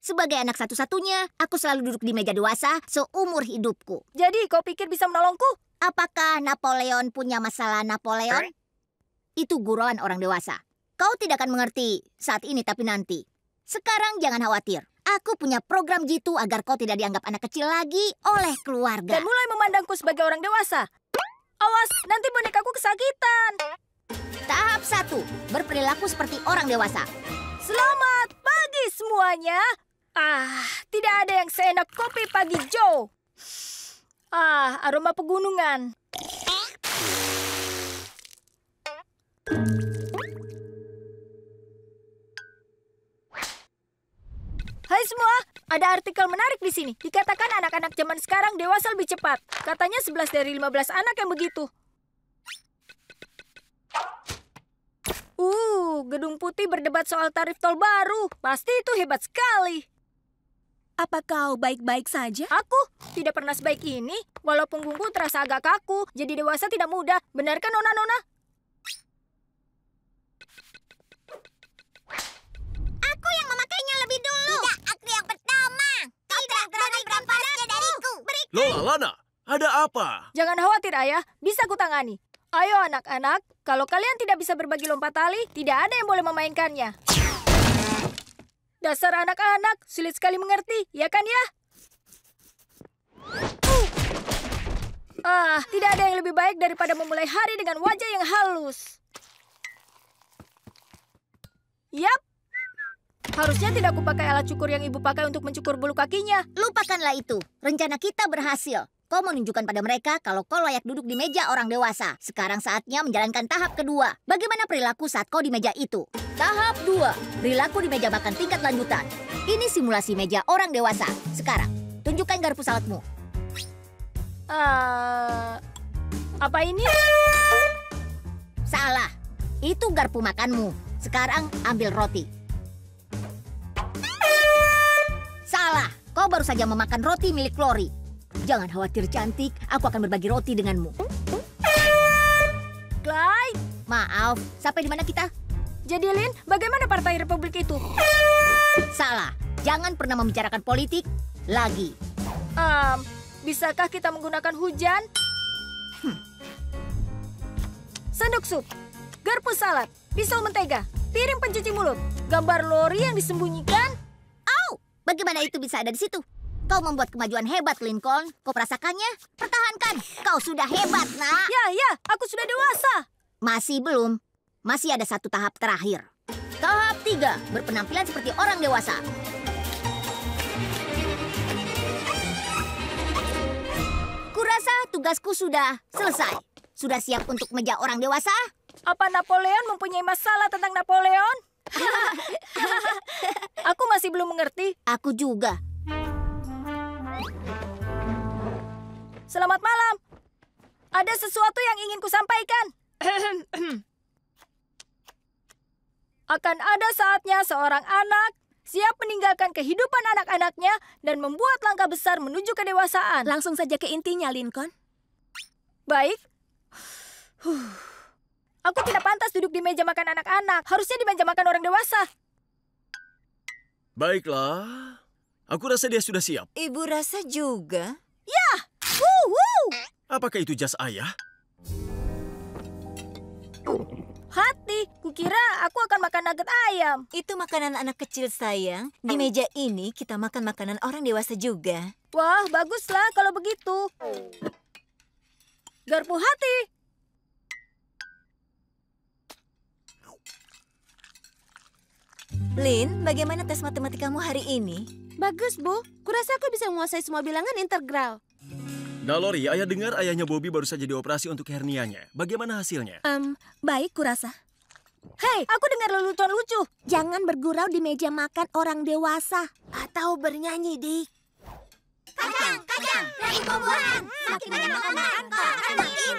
Sebagai anak satu-satunya, aku selalu duduk di meja dewasa seumur hidupku. Jadi kau pikir bisa menolongku? Apakah Napoleon punya masalah Napoleon? Itu gurauan orang dewasa. Kau tidak akan mengerti saat ini tapi nanti. Sekarang jangan khawatir. Aku punya program jitu agar kau tidak dianggap anak kecil lagi oleh keluarga. Dan mulai memandangku sebagai orang dewasa. Awas, nanti bonekaku kesakitan. Tahap 1. Berperilaku seperti orang dewasa. Selamat pagi semuanya. Tidak ada yang seenak kopi pagi Joe. Aroma pegunungan. Hai semua, ada artikel menarik di sini. Dikatakan anak-anak zaman sekarang dewasa lebih cepat. Katanya 11 dari 15 anak yang begitu. Gedung Putih berdebat soal tarif tol baru. Pasti itu hebat sekali. Apa kau baik-baik saja? Aku tidak pernah sebaik ini. Walau punggungku terasa agak kaku, jadi dewasa tidak mudah. Benarkah Nona-Nona? Aku yang memakainya lebih dulu. Tidak, aku yang pertama. Kau tidak berani meramparnya dariku. Lola, Lana, ada apa? Jangan khawatir, Ayah. Bisa kutangani. Ayo anak-anak, kalau kalian tidak bisa berbagi lompat tali, tidak ada yang boleh memainkannya. Dasar anak-anak, sulit sekali mengerti, ya kan ya? Tidak ada yang lebih baik daripada memulai hari dengan wajah yang halus. Yap. Harusnya tidak kupakai alat cukur yang ibu pakai untuk mencukur bulu kakinya. Lupakanlah itu. Rencana kita berhasil. Kau menunjukkan pada mereka kalau kau layak duduk di meja orang dewasa. Sekarang saatnya menjalankan tahap kedua. Bagaimana perilaku saat kau di meja itu? Tahap 2. Perilaku di meja makan tingkat lanjutan. Ini simulasi meja orang dewasa. Sekarang, tunjukkan garpu saladmu. Apa ini? Salah. Itu garpu makanmu. Sekarang ambil roti. Salah. Kau baru saja memakan roti milik Lori. Jangan khawatir cantik, aku akan berbagi roti denganmu. Clyde. Maaf, sampai di mana kita? Jadi Lin, bagaimana Partai Republik itu? Salah, jangan pernah membicarakan politik lagi. Bisakah kita menggunakan hujan? Sendok sup, garpu salad, pisau mentega, piring pencuci mulut, gambar Lori yang disembunyikan. Bagaimana itu bisa ada di situ? Kau membuat kemajuan hebat, Lincoln. Kau merasakannya? Pertahankan. Kau sudah hebat, nak. Ya, aku sudah dewasa. Masih belum. Masih ada satu tahap terakhir. Tahap 3. Berpenampilan seperti orang dewasa. Kurasa tugasku sudah selesai. Sudah siap untuk meja orang dewasa? Apa Napoleon mempunyai masalah tentang Napoleon? Aku masih belum mengerti. Aku juga. Selamat malam. Ada sesuatu yang ingin kusampaikan. Akan ada saatnya seorang anak siap meninggalkan kehidupan anak-anaknya dan membuat langkah besar menuju kedewasaan. Langsung saja ke intinya, Lincoln. Baik. Aku tidak pantas duduk di meja makan anak-anak. Harusnya di meja makan orang dewasa. Baiklah. Aku rasa dia sudah siap. Ibu rasa juga. Ya! Apakah itu jas ayah? Hati, kukira aku akan makan nugget ayam. Itu makanan anak kecil, sayang. Di meja ini kita makan makanan orang dewasa juga. Wah, baguslah kalau begitu. Garpu hati. Lin, bagaimana tes matematikamu hari ini? Bagus, Bu. Kurasa aku bisa menguasai semua bilangan integral. Nah, Lori, ayah dengar ayahnya Bobby baru saja dioperasi untuk hernianya. Bagaimana hasilnya? Baik, kurasa. Hei, aku dengar lelucon lucu. Jangan bergurau di meja makan orang dewasa. Atau bernyanyi, Dik. Kacang, dari buah-buahan. Semakin banyak makanan, kau akan makin.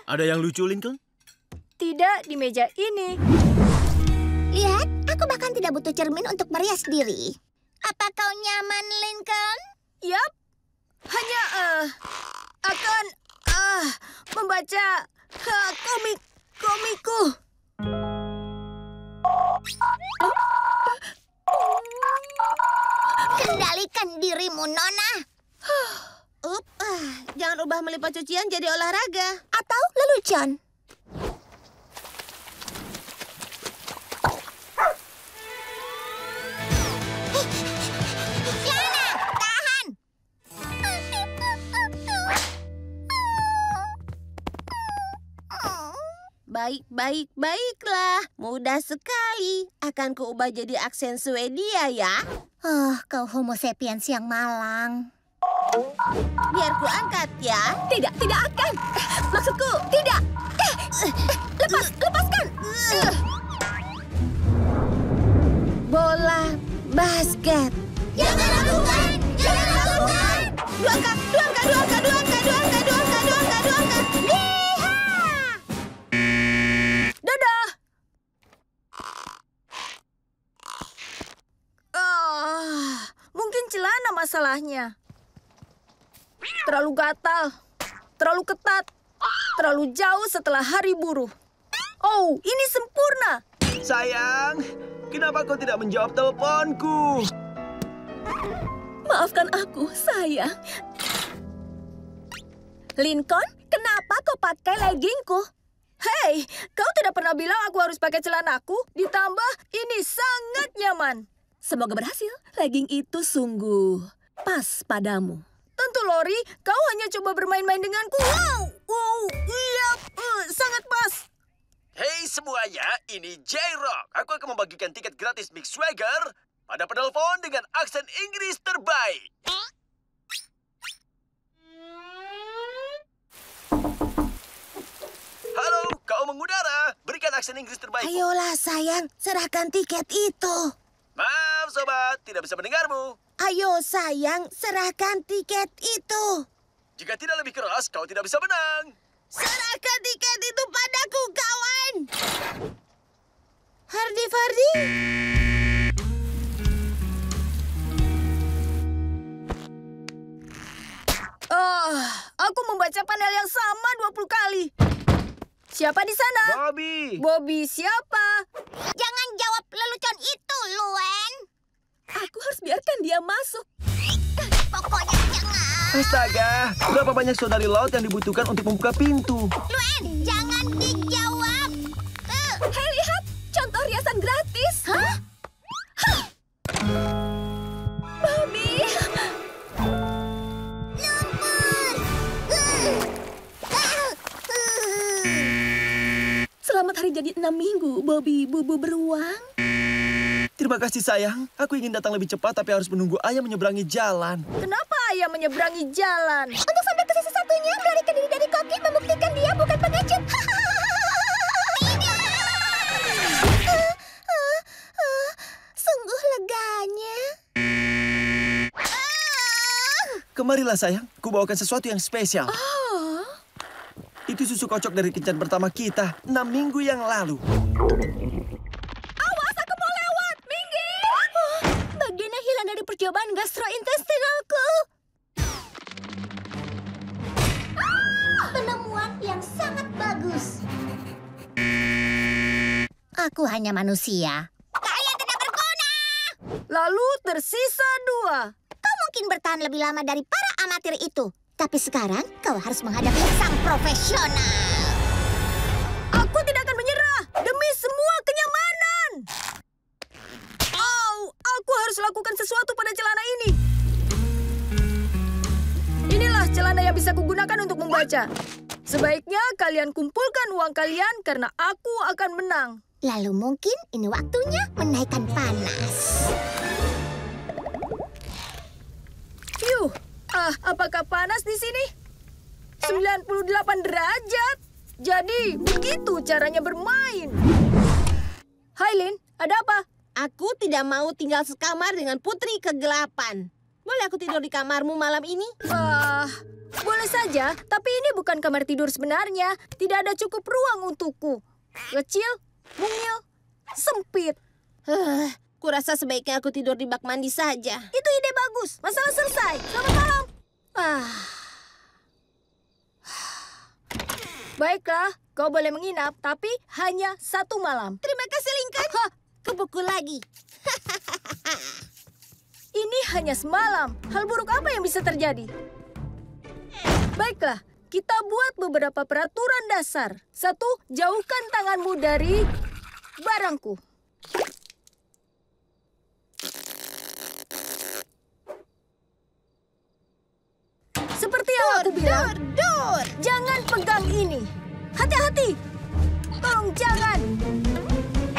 Ada yang lucu, Lincoln? Tidak di meja ini. Lihat, aku bahkan tidak butuh cermin untuk merias diri. Apa kau nyaman, Lincoln? Yap. Hanya akan membaca komikku. Kendalikan dirimu, Nona. Jangan ubah melipat cucian jadi olahraga. Atau lelucon. Yana, tahan. Baiklah. Mudah sekali. Akan kuubah jadi aksen Swedia ya. Kau homo sapiens yang malang. Biar ku angkat ya. Tidak akan. Maksudku, tidak. Lepaskan. Bola basket. Jangan lakukan. Dua angka. Dadah! Mungkin celana masalahnya. Terlalu gatal, terlalu ketat, terlalu jauh setelah hari buruh. Oh, ini sempurna. Sayang, kenapa kau tidak menjawab teleponku? Maafkan aku, sayang. Lincoln, kenapa kau pakai leggingku? Hei, kau tidak pernah bilang aku harus pakai celanaku? Ditambah, ini sangat nyaman. Semoga berhasil. Legging itu sungguh pas padamu. Tentu, Lori, kau hanya coba bermain-main denganku. Iya, sangat pas. Hei semuanya, ini J-Rock. Aku akan membagikan tiket gratis Mick Swagger pada penelpon dengan aksen Inggris terbaik. Halo, kau mengudara. Berikan aksen Inggris terbaik. Ayolah sayang, serahkan tiket itu. Maaf sobat, tidak bisa mendengarmu. Ayo sayang, serahkan tiket itu. Jika tidak lebih keras, kau tidak bisa menang. Serahkan tiket itu padaku, kawan. Hardy. Aku membaca panel yang sama 20 kali. Siapa di sana? Bobby. Bobby siapa? Jangan jawab lelucon itu, Luen. Aku harus biarkan dia masuk. Pokoknya jangan. Astaga, berapa banyak saudari laut yang dibutuhkan untuk membuka pintu? Luen, jangan dijawab. Hei, lihat! Contoh riasan gratis. Hah? Bobby! Lumpur. Selamat hari jadi 6 minggu, Bobby bubu beruang. Terima kasih sayang. Aku ingin datang lebih cepat tapi harus menunggu ayah menyeberangi jalan. Kenapa ayah menyeberangi jalan? Untuk sampai ke sisi satunya, melarikan diri dari koki, membuktikan dia bukan pengecut. Sungguh leganya. Kemarilah sayang, ku bawakan sesuatu yang spesial. Itu susu kocok dari kencan pertama kita 6 minggu yang lalu. Awas, aku mau lewat! Minggir! Bagian yang hilang dari percobaan gastrointestinalku. Penemuan yang sangat bagus. Aku hanya manusia. Kalian tidak berguna. Lalu tersisa 2. Kau mungkin bertahan lebih lama dari para amatir itu. Tapi sekarang kau harus menghadapi sang profesional. Aku tidak akan menyerah demi semua kenyamanan. Aku harus lakukan sesuatu pada celana ini. Inilah celana yang bisa kugunakan untuk membaca. Sebaiknya kalian kumpulkan uang kalian karena aku akan menang. Lalu mungkin ini waktunya menaikkan panas. Yuh, apakah panas di sini? 98 derajat. Jadi, begitu caranya bermain. Hai, Lin. Ada apa? Aku tidak mau tinggal sekamar dengan putri kegelapan. Boleh aku tidur di kamarmu malam ini? Boleh saja, tapi ini bukan kamar tidur sebenarnya. Tidak ada cukup ruang untukku. Kecil, mungil, sempit. Kurasa sebaiknya aku tidur di bak mandi saja. Itu ide bagus. Masalah selesai. Selamat malam. Baiklah, kau boleh menginap, tapi hanya 1 malam. Terima kasih, Lincoln. Kupukul lagi. Ini hanya semalam. Hal buruk apa yang bisa terjadi? Baiklah, kita buat beberapa peraturan dasar. 1. Jauhkan tanganmu dari barangku. Seperti yang aku bilang, Dur. jangan pegang ini. Hati-hati. Tolong jangan.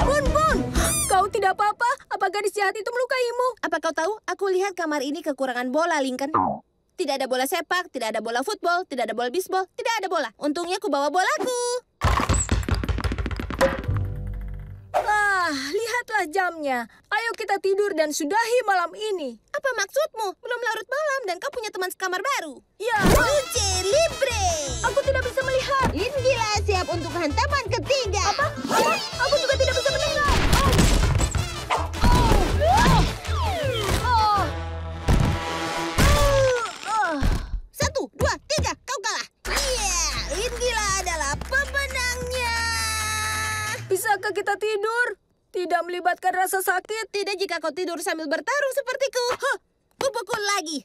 Bun, kau tidak apa-apa? Apa gadis jahat itu melukaimu? Apa kau tahu? Aku lihat kamar ini kekurangan bola, Lincoln. Tidak ada bola sepak, tidak ada bola football, tidak ada bola bisbol, tidak ada bola. Untungnya aku bawa bolaku. Lihatlah jamnya. Ayo kita tidur dan sudahi malam ini. Apa maksudmu? Belum larut malam dan kau punya teman sekamar baru. Ya, Luce libre. aku tidak bisa melihat. Gila siap untuk hantaman ketiga. Apa? Aku juga tidak bisa mendengar. Satu, dua, tiga, kau kalah. Iya, Gila adalah pemenangnya. Bisakah kita tidur? Tidak melibatkan rasa sakit. Tidak jika kau tidur sambil bertarung sepertiku. Kupukul lagi.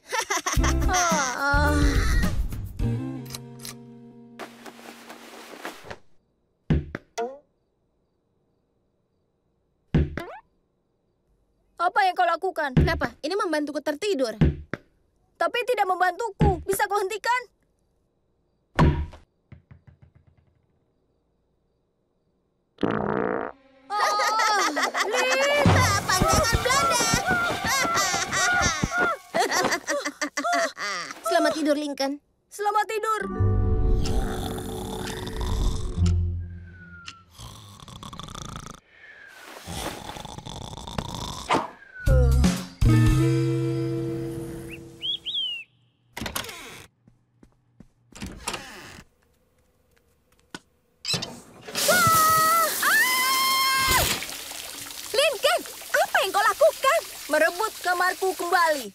Apa yang kau lakukan? Kenapa? Ini membantuku tertidur. Tapi tidak membantuku. Bisa kau hentikan? Pandangan Belanda. Selamat tidur, Lincoln. Selamat tidur. Lincoln, apa yang kau lakukan? Merebut kamarku kembali.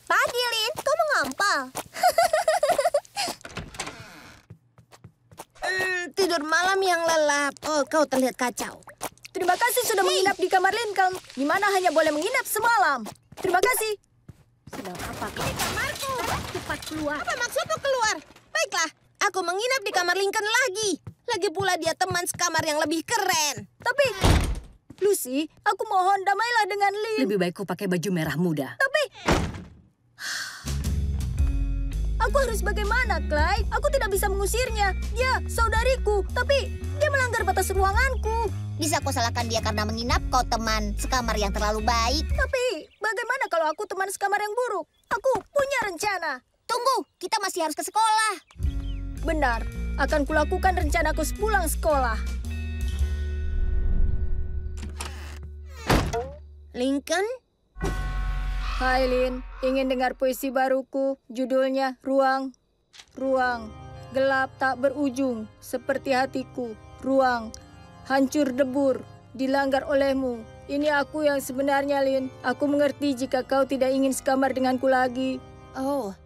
Pagi, Lin. Kau mengompol. Tidur malam yang lelap. Oh, kau terlihat kacau. Terima kasih sudah menginap di kamar Lincoln, di mana hanya boleh menginap semalam. Terima kasih. Sedang apa kau? Di kamarku. Cepat keluar. Apa maksudmu keluar? Baiklah, aku menginap di kamar Lincoln lagi. Lagi pula dia teman sekamar yang lebih keren. Tapi, Lucy, aku mohon damailah dengan Lin. Lebih baik kau pakai baju merah muda. Tapi, aku harus bagaimana, Clyde? Aku tidak bisa mengusirnya. Dia saudariku, tapi dia melanggar batas ruanganku. Bisa kau salahkan dia karena menginap kau teman sekamar yang terlalu baik. Tapi, bagaimana kalau aku teman sekamar yang buruk? Aku punya rencana. Tunggu, kita masih harus ke sekolah. Benar, akan kulakukan rencanaku sepulang sekolah. Lincoln? Hai Lin, ingin dengar puisi baruku? Judulnya Ruang. Ruang, gelap tak berujung, seperti hatiku. Ruang, hancur debur, dilanggar olehmu. Ini aku yang sebenarnya, Lin. Aku mengerti jika kau tidak ingin sekamar denganku lagi. Oh.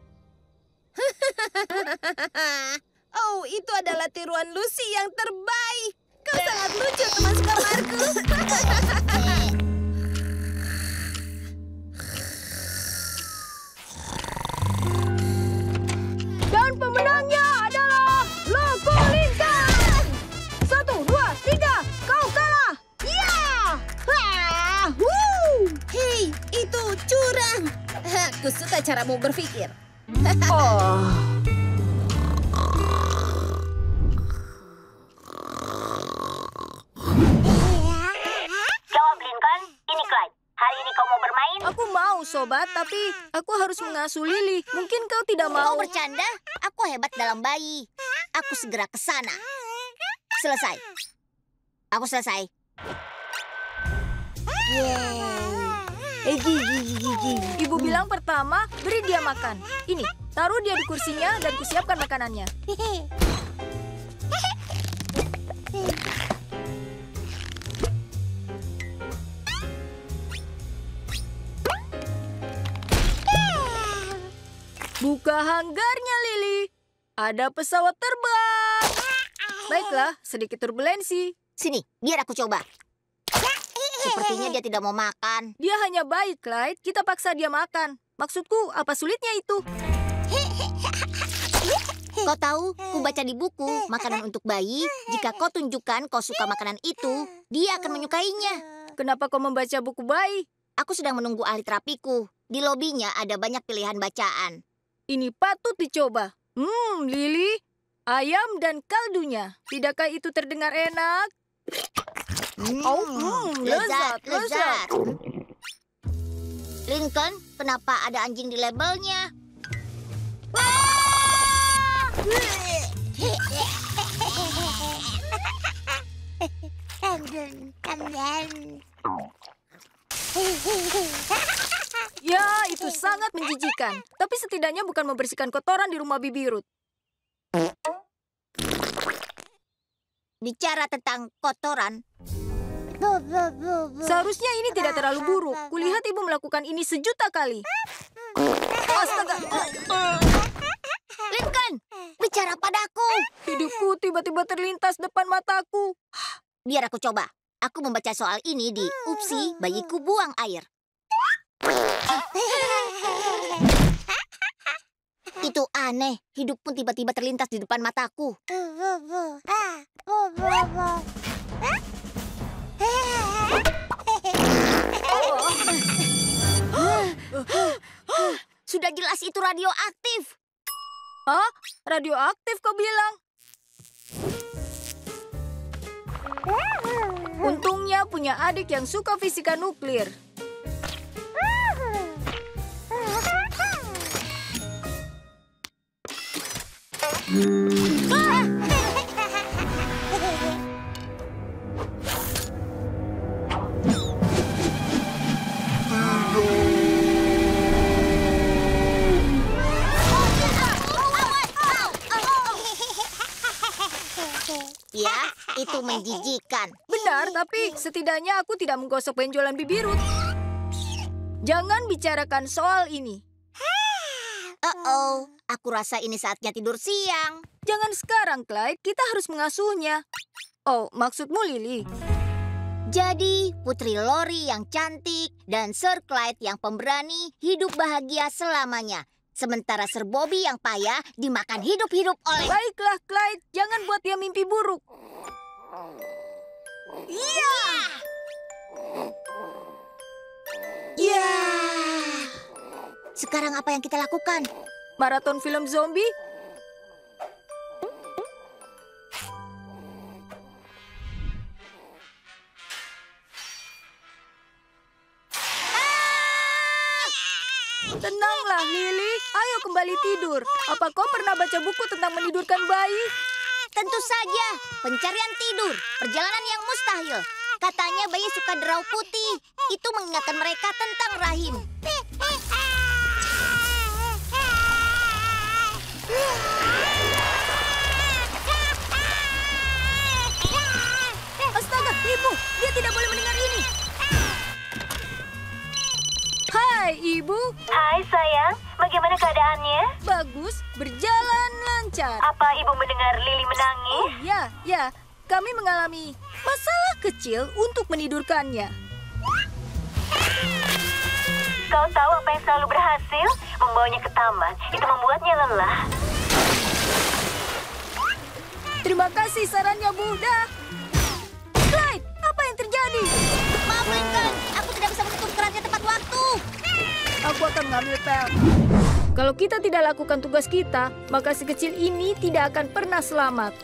Oh, itu adalah tiruan Lucy yang terbaik. Kau sangat lucu, teman sekamarku. Dan pemenangnya adalah Loco Lincoln. 1, 2, 3, kau kalah. Ya! Hei, itu curang. Aku suka caramu berpikir. Jawab Lincoln, ini Clyde. Hari ini kau mau bermain? Aku mau, sobat, tapi aku harus mengasuh Lily. Mungkin kau tidak Kau mau. bercanda? Aku hebat dalam bayi. Aku segera ke sana. Selesai. Aku selesai. Ibu bilang pertama, beri dia makan. Ini, taruh dia di kursinya dan kusiapkan makanannya. Buka hanggarnya, Lily. Ada pesawat terbang. Baiklah, sedikit turbulensi. Sini, biar aku coba. Sepertinya dia tidak mau makan. Dia hanya baik, Clyde. Kita paksa dia makan. Maksudku, apa sulitnya itu? Kau tahu, ku baca di buku makanan untuk bayi. Jika kau tunjukkan kau suka makanan itu, dia akan menyukainya. Kenapa kau membaca buku bayi? Aku sedang menunggu ahli terapiku. Di lobinya ada banyak pilihan bacaan. Ini patut dicoba. Lily, ayam dan kaldunya. Tidakkah itu terdengar enak? Lezat. Lincoln, kenapa ada anjing di labelnya? Ya, itu sangat menjijikan. Tapi setidaknya bukan membersihkan kotoran di rumah Bibi Ruth. Bicara tentang kotoran, Seharusnya ini tidak terlalu buruk. Kulihat ibu melakukan ini sejuta kali. Astaga. Lincoln, bicara padaku. Hidupku tiba-tiba terlintas depan mataku. Biar aku coba. Aku membaca soal ini di Upsi, bayiku buang air. Itu aneh. Hidup pun tiba-tiba terlintas di depan mataku. Sudah jelas itu radioaktif. Hah? Radioaktif kau bilang? Untungnya punya adik yang suka fisika nuklir. Ya, itu menjijikan. Benar, tapi setidaknya aku tidak menggosok benjolan Bibi Ruth. Jangan bicarakan soal ini. Aku rasa ini saatnya tidur siang. Jangan sekarang, Clyde. Kita harus mengasuhnya. Oh, maksudmu Lily? Jadi, Putri Lori yang cantik dan Sir Clyde yang pemberani hidup bahagia selamanya. Sementara Sir Bobby yang payah dimakan hidup-hidup oleh... Baiklah, Clyde. Jangan buat dia mimpi buruk. Iya! Iya! Sekarang apa yang kita lakukan? Maraton film zombie? Tenanglah, Lily. Ayo kembali tidur. Apa kau pernah baca buku tentang menidurkan bayi? Tentu saja, pencarian tidur, perjalanan yang mustahil. Katanya bayi suka derau putih. Itu mengingatkan mereka tentang rahim. Astaga, Ibu, dia tidak boleh mendengar ini. Hai, Ibu. Hai sayang, bagaimana keadaannya? Bagus, berjalan lancar. Apa ibu mendengar Lily menangis? Ya, kami mengalami masalah kecil untuk menidurkannya. Kau tahu apa yang selalu berhasil? Membawanya ke taman. Itu membuatnya lelah. Terima kasih sarannya, Bunda. Clyde, apa yang terjadi? Maaf, Lincoln. Aku tidak bisa menutup kerannya tepat waktu. Aku akan mengambil pel. Kalau kita tidak lakukan tugas kita, maka si kecil ini tidak akan pernah selamat.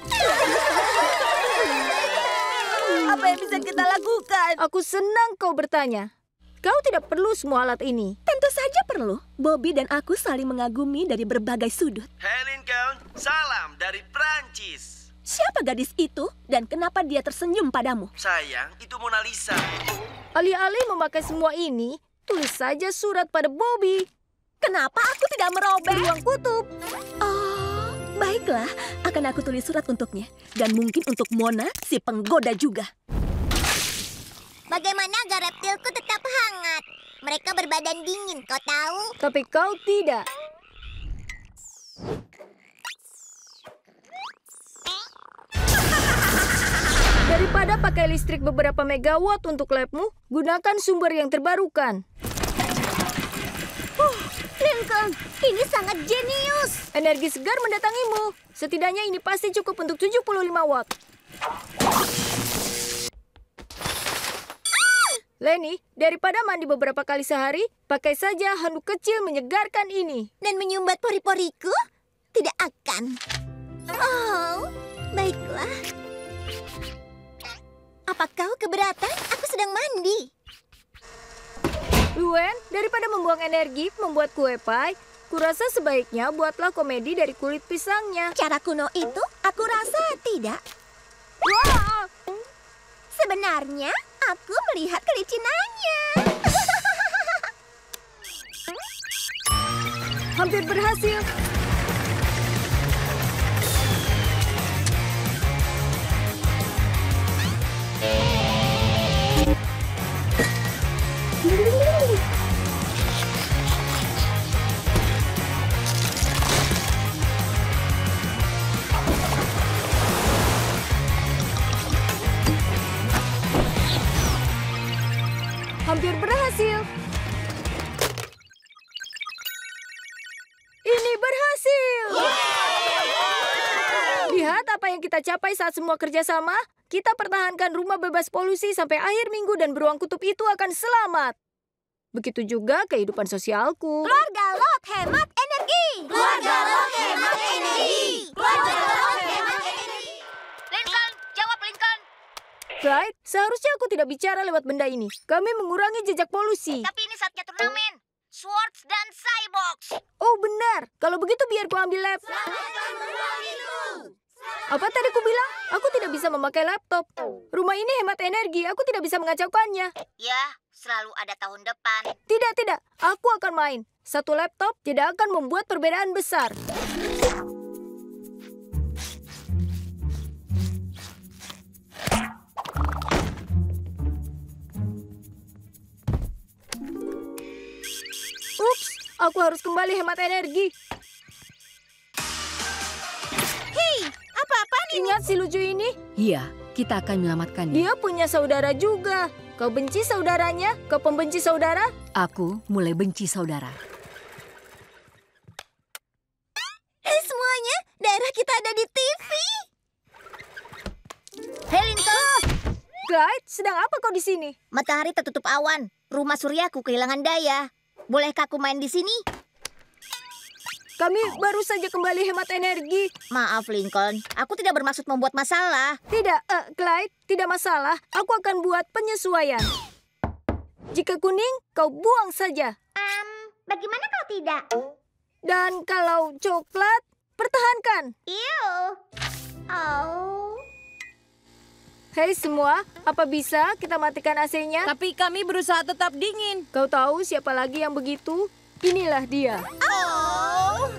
Apa yang bisa kita lakukan? Aku senang kau bertanya. Kau tidak perlu semua alat ini. Tentu saja perlu. Bobby dan aku saling mengagumi dari berbagai sudut. Hey Lincoln, salam dari Prancis. Siapa gadis itu dan kenapa dia tersenyum padamu? Sayang, itu Mona Lisa. Alih-alih memakai semua ini, tulis saja surat pada Bobby. Kenapa aku tidak merobek? Ruang kutub. Oh, baiklah. Akan aku tulis surat untuknya. Dan mungkin untuk Mona, si penggoda juga. Bagaimana agar reptilku tetap hangat? Mereka berbadan dingin, kau tahu? Tapi kau tidak. Daripada pakai listrik beberapa megawatt untuk labmu, gunakan sumber yang terbarukan. Lincoln, ini sangat jenius. Energi segar mendatangimu. Setidaknya ini pasti cukup untuk 75 watt. Lenny, daripada mandi beberapa kali sehari, pakai saja handuk kecil menyegarkan ini. Dan menyumbat pori-poriku? Tidak akan. Oh, baiklah. Apa kau keberatan? Aku sedang mandi. Luen, daripada membuang energi membuat kue pie, kurasa sebaiknya buatlah komedi dari kulit pisangnya. Cara kuno itu, aku rasa tidak. Wah! Sebenarnya, aku melihat kelicinannya. Hampir berhasil. Hampir berhasil. Ini berhasil. Lihat apa yang kita capai saat semua kerjasama. Kita pertahankan rumah bebas polusi sampai akhir minggu dan beruang kutub itu akan selamat. Begitu juga kehidupan sosialku. Keluarga Lot hemat energi. Keluarga Lot hemat energi. Keluarga Lot hemat energi. Lincoln, jawab Lincoln. Clyde, seharusnya aku tidak bicara lewat benda ini. Kami mengurangi jejak polusi. Tapi ini saatnya turnamen. Swords dan Cyborgs. Oh benar, kalau begitu biar ku ambil lab. Apa tadi ku bilang? Aku tidak bisa memakai laptop. Rumah ini hemat energi, aku tidak bisa mengacaukannya. Ya, selalu ada tahun depan. Tidak, tidak. Aku akan main. Satu laptop tidak akan membuat perbedaan besar. Ups, aku harus kembali hemat energi. Hei, apa-apaan ini? Ingat si lucu ini? Iya, kita akan menyelamatkannya. Dia punya saudara juga. Kau benci saudaranya? Kau pembenci saudara? Aku mulai benci saudara. Semuanya, daerah kita ada di TV. Hei Lincoln, Clyde, sedang apa kau di sini? matahari tertutup awan. Rumah suryaku kehilangan daya. Bolehkah aku main di sini? Kami baru saja kembali hemat energi. Maaf Lincoln, aku tidak bermaksud membuat masalah. Tidak, Clyde, tidak masalah. Aku akan buat penyesuaian. Jika kuning, kau buang saja. Bagaimana kalau tidak? Dan kalau coklat, pertahankan. Ew. Oh. Hei semua, apa bisa kita matikan AC-nya? Tapi kami berusaha tetap dingin. Kau tahu siapa lagi yang begitu? Inilah dia. Oh.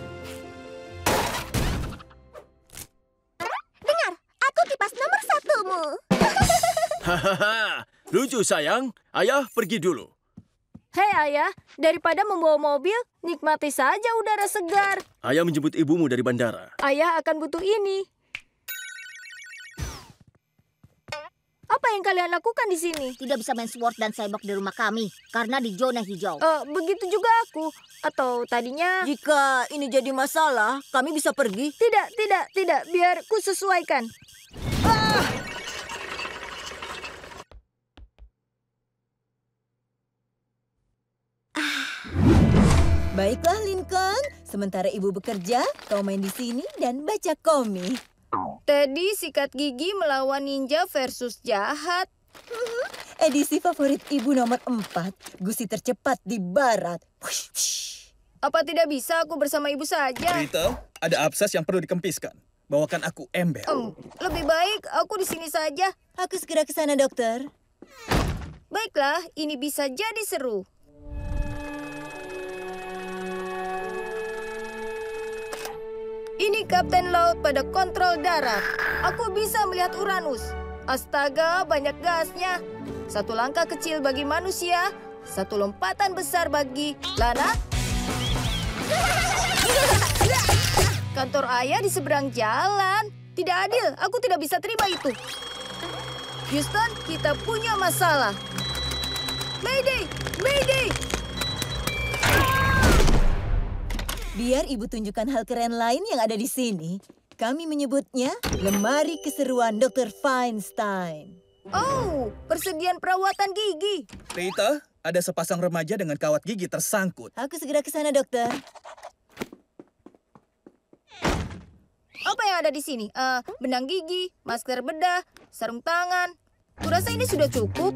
Dengar, aku kipas nomor 1-mu. Hahaha, lucu sayang. Ayah pergi dulu. Hei ayah, daripada membawa mobil, nikmati saja udara segar. Ayah menjemput ibumu dari bandara. Ayah akan butuh ini. Apa yang kalian lakukan di sini? Tidak bisa main sword dan cyborg di rumah kami karena di zona hijau. Begitu juga aku. Atau tadinya... Jika ini jadi masalah, kami bisa pergi. Tidak. Biar ku sesuaikan. Baiklah, Lincoln. Sementara ibu bekerja, kau main di sini dan baca komik. Teddy sikat gigi melawan ninja versus jahat. Edisi favorit ibu nomor 4. Gusi tercepat di barat. Apa tidak bisa aku bersama ibu saja? Rita, ada absas yang perlu dikempiskan. Bawakan aku ember. Lebih baik aku di sini saja. Aku segera ke sana, dokter. Baiklah, ini bisa jadi seru. Ini Kapten Laut pada kontrol darat. Aku bisa melihat Uranus. Astaga, banyak gasnya. Satu langkah kecil bagi manusia, satu lompatan besar bagi Lana. Kantor ayah di seberang jalan. Tidak adil, aku tidak bisa terima itu. Houston, kita punya masalah. Mayday! Mayday! Biar Ibu tunjukkan hal keren lain yang ada di sini. Kami menyebutnya lemari keseruan Dr. Feinstein. Oh, persediaan perawatan gigi. Rita, ada sepasang remaja dengan kawat gigi tersangkut. Aku segera ke sana, dokter. Apa yang ada di sini? Benang gigi, masker bedah, sarung tangan. Kurasa ini sudah cukup.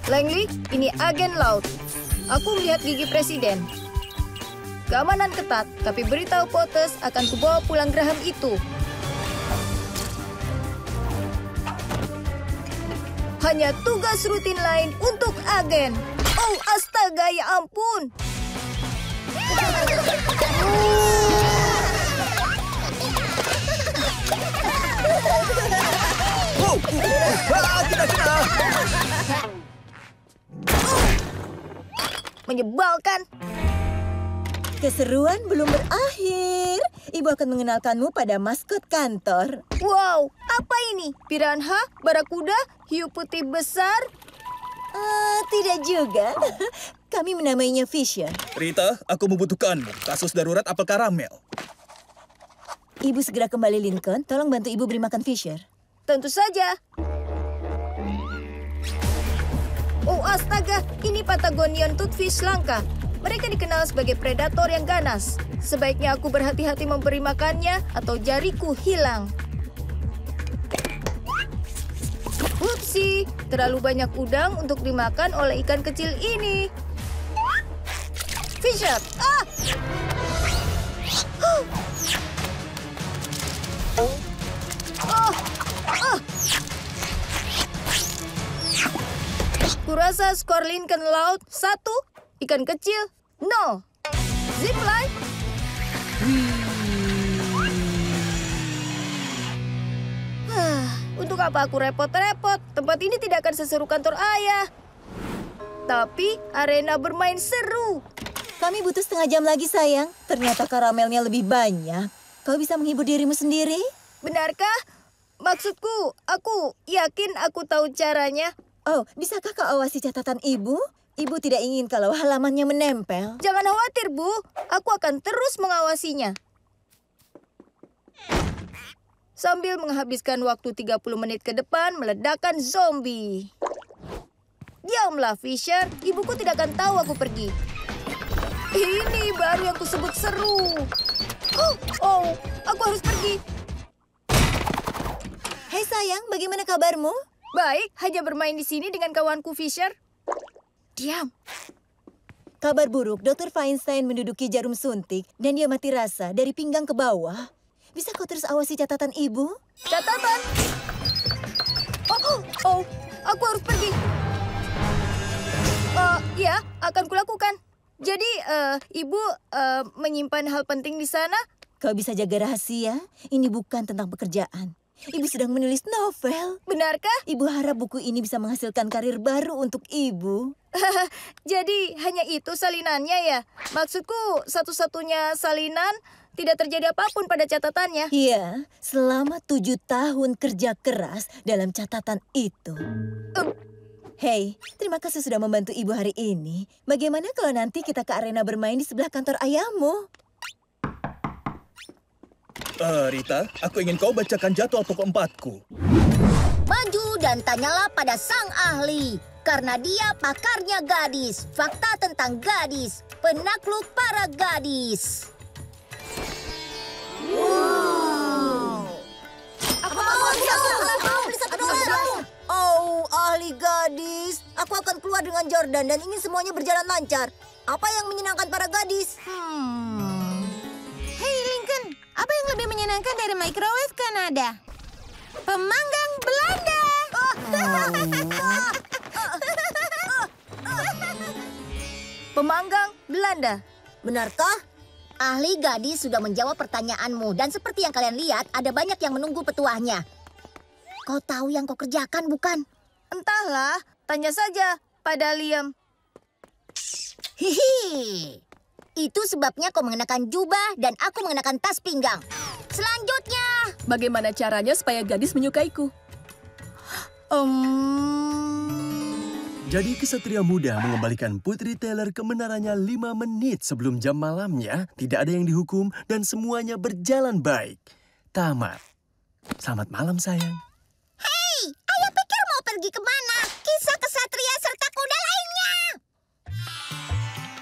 Langley, ini agen laut. Aku melihat gigi presiden. Keamanan ketat, tapi beritahu Potes akan kubawa pulang geraham itu. Hanya tugas rutin lain untuk agen. Oh, astaga, ya ampun. Menyebalkan. Keseruan belum berakhir. Ibu akan mengenalkanmu pada maskot kantor. Wow, apa ini? Piranha, barakuda, hiu putih besar? Tidak juga. Kami menamainya Fisher. Rita, aku membutuhkanmu. Kasus darurat apel karamel. Ibu segera kembali, Lincoln. Tolong bantu Ibu beri makan Fisher. Tentu saja. Oh, astaga. Ini Patagonian toothfish langka. Mereka dikenal sebagai predator yang ganas. Sebaiknya aku berhati-hati memberi makannya atau jariku hilang. Upsi, terlalu banyak udang untuk dimakan oleh ikan kecil ini. Fisher, Kurasa skor Lincoln laut 1, ikan kecil 0. Zipline. Untuk apa aku repot-repot? Tempat ini tidak akan seseru kantor ayah. Tapi arena bermain seru. Kami butuh setengah jam lagi, sayang. Ternyata karamelnya lebih banyak. Kau bisa menghibur dirimu sendiri? Benarkah? Maksudku, aku yakin aku tahu caranya. Oh, bisakah kau awasi catatan Ibu? Ibu tidak ingin kalau halamannya menempel. Jangan khawatir, Bu. Aku akan terus mengawasinya. Sambil menghabiskan waktu 30 menit ke depan meledakkan zombie. Diamlah, Fisher. Ibuku tidak akan tahu aku pergi. Ini baru yang kusebut seru. Oh, aku harus pergi. Hei sayang, bagaimana kabarmu? Baik, hanya bermain di sini dengan kawanku Fisher. Diam. Kabar buruk, Dr. Feinstein menduduki jarum suntik dan dia mati rasa dari pinggang ke bawah. Bisa kau terus awasi catatan Ibu? Catatan. Oh, aku harus pergi. Ya, akan kulakukan. Jadi, Ibu menyimpan hal penting di sana? Kau bisa jaga rahasia. Ini bukan tentang pekerjaan. Ibu sedang menulis novel. Benarkah? Ibu harap buku ini bisa menghasilkan karir baru untuk Ibu. Jadi, hanya itu salinannya ya? Maksudku, satu-satunya salinan, tidak terjadi apapun pada catatannya. Iya, selama 7 tahun kerja keras dalam catatan itu. Hei, terima kasih sudah membantu Ibu hari ini. Bagaimana kalau nanti kita ke arena bermain di sebelah kantor ayahmu? Rita, aku ingin kau bacakan jadwal pokok 4-ku. Maju dan tanyalah pada sang ahli. Karena dia pakarnya gadis. Fakta tentang gadis. Penakluk para gadis. Aku mau beli $1. Oh, ahli gadis. Aku akan keluar dengan Jordan dan ingin semuanya berjalan lancar. Apa yang menyenangkan para gadis? Hei Lincoln, apa yang lebih menyenangkan dari microwave Kanada? Pemanggang Belanda. Pemanggang Belanda. Benarkah? Ahli gadis sudah menjawab pertanyaanmu. Dan seperti yang kalian lihat, ada banyak yang menunggu petuahnya. Kau tahu yang kau kerjakan, bukan? Entahlah, tanya saja pada Liam. Hihi. Itu sebabnya kau mengenakan jubah dan aku mengenakan tas pinggang. Selanjutnya, Bagaimana caranya supaya gadis menyukaiku? Jadi kesatria muda mengembalikan Putri Taylor kebenarannya 5 menit sebelum jam malamnya. Tidak ada yang dihukum dan semuanya berjalan baik. Tamat. Selamat malam, sayang. hei, ayah pikir mau pergi kemana? Kisah kesatria serta kuda lainnya.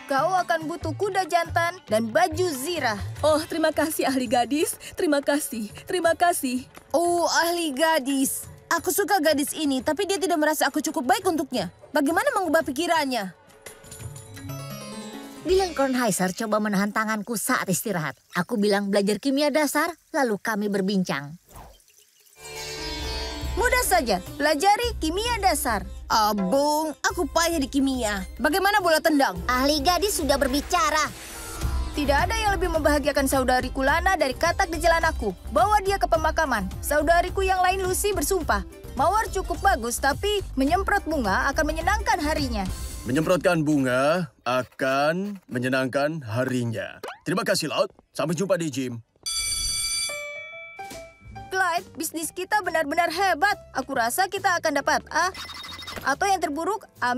Kau akan butuh kuda jantan dan baju zirah. Oh, terima kasih ahli gadis. Terima kasih. Terima kasih. Oh, ahli gadis. Aku suka gadis ini, tapi dia tidak merasa aku cukup baik untuknya. Bagaimana mengubah pikirannya? Dylan Kornheiser coba menahan tanganku saat istirahat. Aku bilang belajar kimia dasar, lalu kami berbincang. Mudah saja, pelajari kimia dasar. Abung, aku payah di kimia. Bagaimana bola tendang? Ahli gadis sudah berbicara. Tidak ada yang lebih membahagiakan saudariku Lana dari katak di jalan aku. Bawa dia ke pemakaman. Saudariku yang lain Lucy bersumpah. Mawar cukup bagus, tapi menyemprot bunga akan menyenangkan harinya. Menyemprotkan bunga akan menyenangkan harinya. Terima kasih, Laut. Sampai jumpa di gym. Clyde, bisnis kita benar-benar hebat. Aku rasa kita akan dapat A. Atau yang terburuk, A-.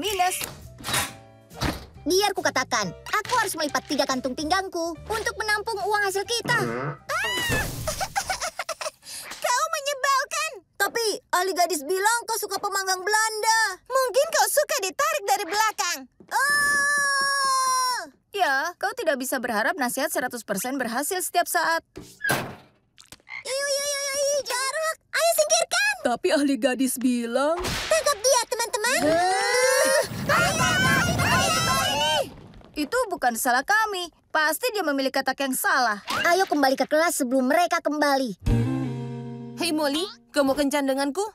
Biar ku katakan, aku harus melipat 3 kantung pinggangku untuk menampung uang hasil kita. Kau menyebalkan. Tapi ahli gadis bilang kau suka pemanggang Belanda. Mungkin kau suka ditarik dari belakang. Oh! Ya, kau tidak bisa berharap nasihat 100% berhasil setiap saat. Jarak. Ayo singkirkan. Tapi ahli gadis bilang... Tangkap dia, teman-teman. Itu bukan salah kami. Pasti dia memilih katak yang salah. Ayo kembali ke kelas sebelum mereka kembali. Hei Molly, kau mau kencan denganku?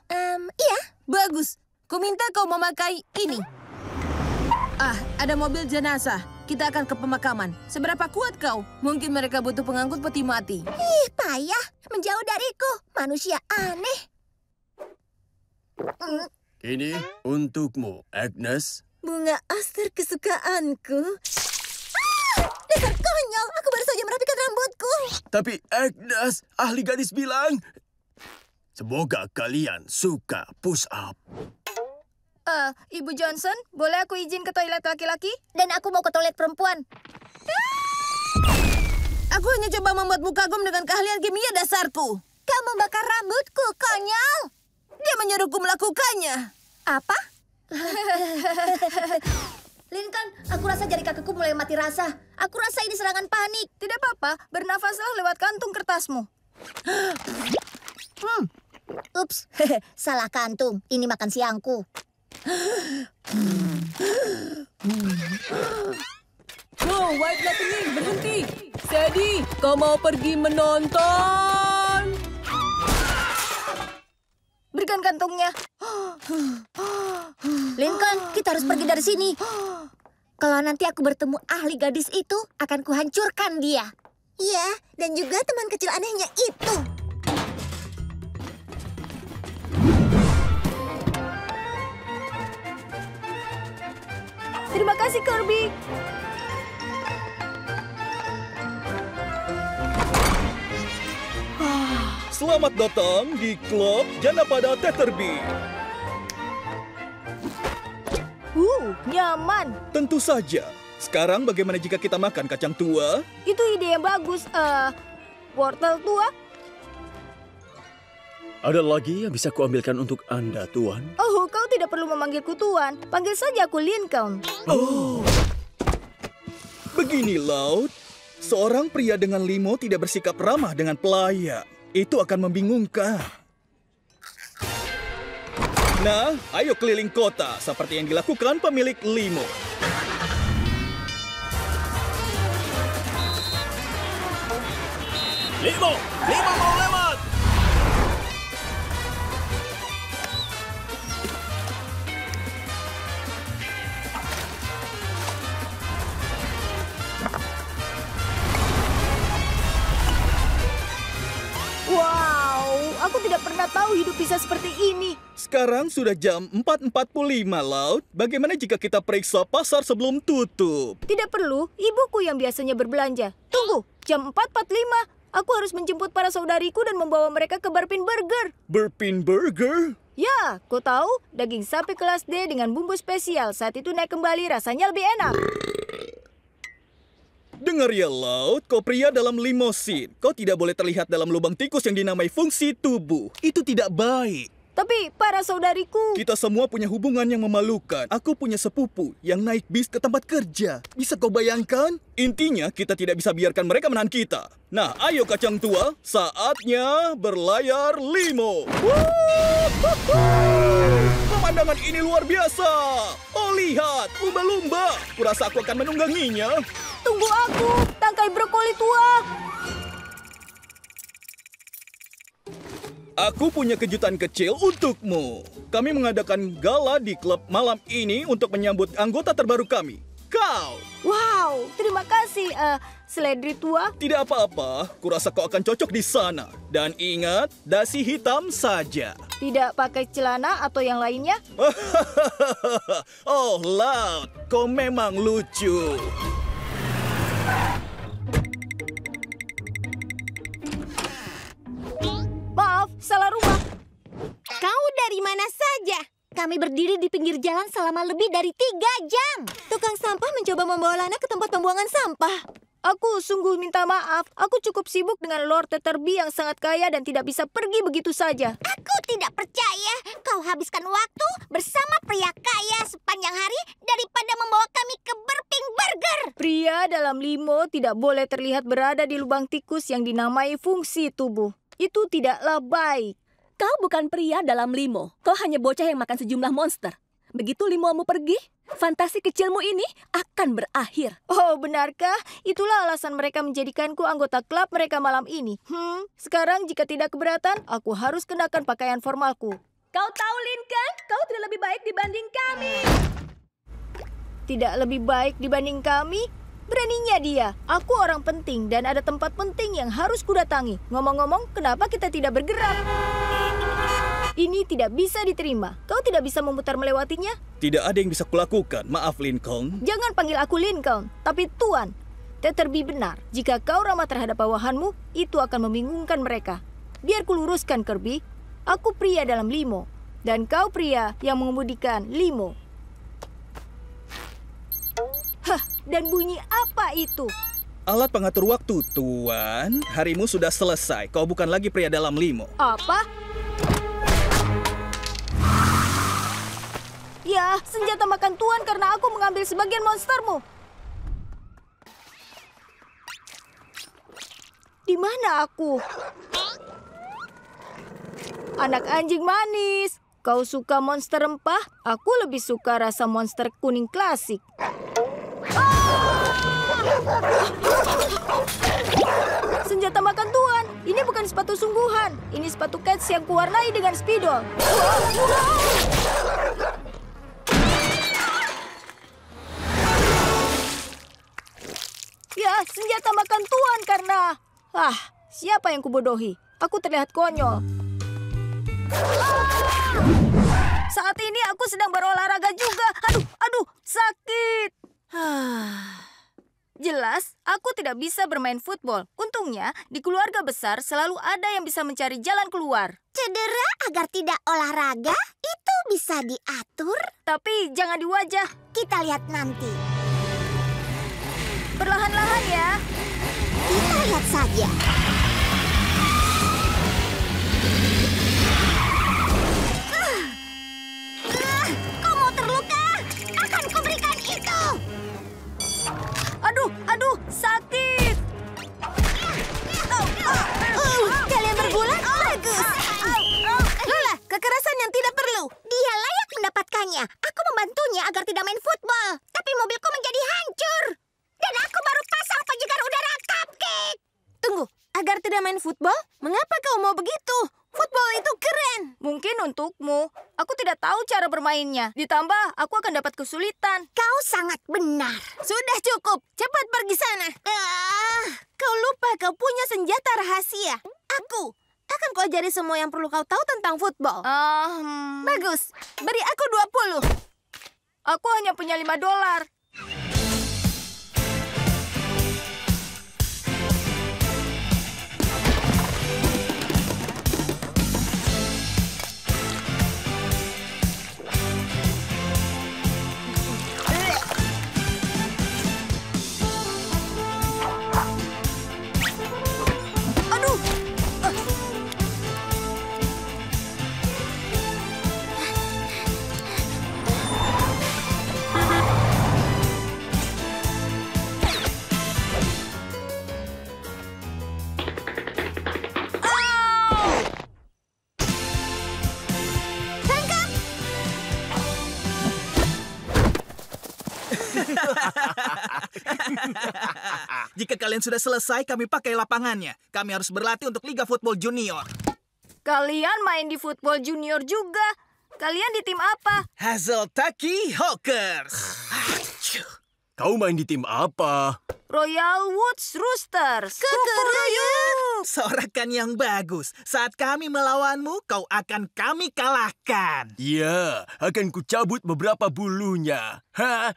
Iya. Bagus. Ku minta kau memakai ini. Ah, ada mobil jenazah. Kita akan ke pemakaman. Seberapa kuat kau? Mungkin mereka butuh pengangkut peti mati. Ih, payah. Menjauh dariku. Manusia aneh. Ini untukmu, Agnes. Bunga aster kesukaanku. Dasar konyol. Aku baru saja merapikan rambutku. Tapi Agnes, ahli gadis bilang... Semoga kalian suka push up. Ibu Johnson, boleh aku izin ke toilet laki-laki? Dan aku mau ke toilet perempuan. Aku hanya coba membuatmu kagum dengan keahlian kimia dasarku. Kau membakar rambutku, konyol. Dia menyuruhku melakukannya. Apa? Lincoln, aku rasa jari kakiku mulai mati rasa. Aku rasa ini serangan panik. Tidak apa-apa, bernafaslah lewat kantung kertasmu. Ups, salah kantung. Ini makan siangku. Oh, White Lightning, berhenti. Sadie, kau mau pergi menonton? Berikan kantungnya. Lincoln, kita harus pergi dari sini. Kalau nanti aku bertemu ahli gadis itu, akan kuhancurkan dia. Iya, dan juga teman kecil anehnya itu. Terima kasih, Kirby. Selamat datang di klub Jana pada Tetherby. Nyaman. Tentu saja. Sekarang bagaimana jika kita makan kacang tua? Itu ide yang bagus. Wortel tua? Ada lagi yang bisa kuambilkan untuk Anda, Tuan? Oh, kau tidak perlu memanggilku Tuan. Panggil saja aku Lincoln. Oh. Begini, Laut. Seorang pria dengan limo tidak bersikap ramah dengan pelayan. Itu akan membingungkan. Nah, ayo keliling kota seperti yang dilakukan pemilik limo. Limo mau lewat! Wow, aku tidak pernah tahu hidup bisa seperti ini. Sekarang sudah jam 4.45, Laut. Bagaimana jika kita periksa pasar sebelum tutup? Tidak perlu, ibuku yang biasanya berbelanja. Tunggu, jam 4.45. Aku harus menjemput para saudariku dan membawa mereka ke Burpin Burger. Burpin Burger? Ya, kau tahu, daging sapi kelas D dengan bumbu spesial. Saat itu naik kembali, rasanya lebih enak. Dengar ya, Laut. Kau pria dalam limosin. Kau tidak boleh terlihat dalam lubang tikus yang dinamai fungsi tubuh. Itu tidak baik. Tapi para saudariku... Kita semua punya hubungan yang memalukan. Aku punya sepupu yang naik bis ke tempat kerja. Bisa kau bayangkan? Intinya, kita tidak bisa biarkan mereka menahan kita. Nah, ayo kacang tua. Saatnya berlayar limo. Pemandangan ini luar biasa. Oh, lihat. Lumba-lumba. Kurasa aku akan menungganginya. Tunggu aku, tangkai brokoli tua. Aku punya kejutan kecil untukmu. Kami mengadakan gala di klub malam ini untuk menyambut anggota terbaru kami. Kau! Wow, terima kasih, seledri tua. Tidak apa-apa, kurasa kau akan cocok di sana. Dan ingat, dasi hitam saja. Tidak pakai celana atau yang lainnya? Oh, Laut, kau memang lucu. Maaf, salah rumah. Kau dari mana saja? Kami berdiri di pinggir jalan selama lebih dari 3 jam. Tukang sampah mencoba membawa Lana ke tempat pembuangan sampah. Aku sungguh minta maaf. Aku cukup sibuk dengan Lord Tetterby yang sangat kaya dan tidak bisa pergi begitu saja. Aku tidak percaya kau habiskan waktu bersama pria kaya sepanjang hari daripada membawa kami ke Burpin Burger. Pria dalam limo tidak boleh terlihat berada di lubang tikus yang dinamai fungsi tubuh. Itu tidaklah baik. Kau bukan pria dalam limo. Kau hanya bocah yang makan sejumlah monster. Begitu limomu pergi, fantasi kecilmu ini akan berakhir. Oh, benarkah? Itulah alasan mereka menjadikanku anggota klub mereka malam ini. Sekarang jika tidak keberatan, aku harus kenakan pakaian formalku. Kau tahu, Lincoln, kau tidak lebih baik dibanding kami. Tidak lebih baik dibanding kami? Beraninya dia. Aku orang penting dan ada tempat penting yang harus kudatangi. Ngomong-ngomong, kenapa kita tidak bergerak? Ini tidak bisa diterima. Kau tidak bisa memutar melewatinya? Tidak ada yang bisa kulakukan. Maaf, Lincoln. Jangan panggil aku Lincoln, tapi Tuan. Tetterby benar. Jika kau ramah terhadap bawahanmu, itu akan membingungkan mereka. Biar kuluruskan, Kirby. Aku pria dalam limo. Dan kau pria yang mengemudikan limo. Hah, dan bunyi apa itu? Alat pengatur waktu, Tuan. Harimu sudah selesai. Kau bukan lagi pria dalam limo. Apa? Ya, senjata makan Tuan karena aku mengambil sebagian monstermu. Di mana aku? Anak anjing manis. Kau suka monster rempah? Aku lebih suka rasa monster kuning klasik. Senjata makan Tuan. Ini bukan sepatu sungguhan. Ini sepatu cats yang kuwarnai dengan spidol. Ya, senjata makan Tuan karena... siapa yang kubodohi? Aku terlihat konyol. Saat ini aku sedang berolahraga juga. Aduh, sakit. Jelas, aku tidak bisa bermain football. Untungnya, di keluarga besar selalu ada yang bisa mencari jalan keluar. Cedera agar tidak olahraga itu bisa diatur. Tapi jangan di wajah. Kita lihat nanti. Perlahan-lahan ya. Kita lihat saja. Kau mau terluka? Akan kuberikan itu. Aduh, sakit. Kalian bergulat? Bagus. Lola, kekerasan yang tidak perlu. Dia layak mendapatkannya. Aku membantunya agar tidak main football. Tapi mobilku menjadi hancur. Dan aku baru pasang penyegar udara cupcake. Tunggu, agar tidak main football? Mengapa kau mau begitu? Football itu keren. Mungkin untukmu. Aku tidak tahu cara bermainnya. Ditambah, aku akan dapat kesulitan. Kau sangat benar. Sudah cukup. Cepat pergi sana. Kau lupa kau punya senjata rahasia. Akan ku ajari semua yang perlu kau tahu tentang football. Bagus, beri aku 20. Aku hanya punya $5. Jika kalian sudah selesai, kami pakai lapangannya. Kami harus berlatih untuk Liga Football Junior. Kalian main di football junior juga. Kalian di tim apa? Hazeltaki Hawkers. Kau main di tim apa? Royal Woods Roosters. Kukuruyuk! Sorakan yang bagus. Saat kami melawanmu, kau akan kami kalahkan. Iya, akan kucabut beberapa bulunya. Ha?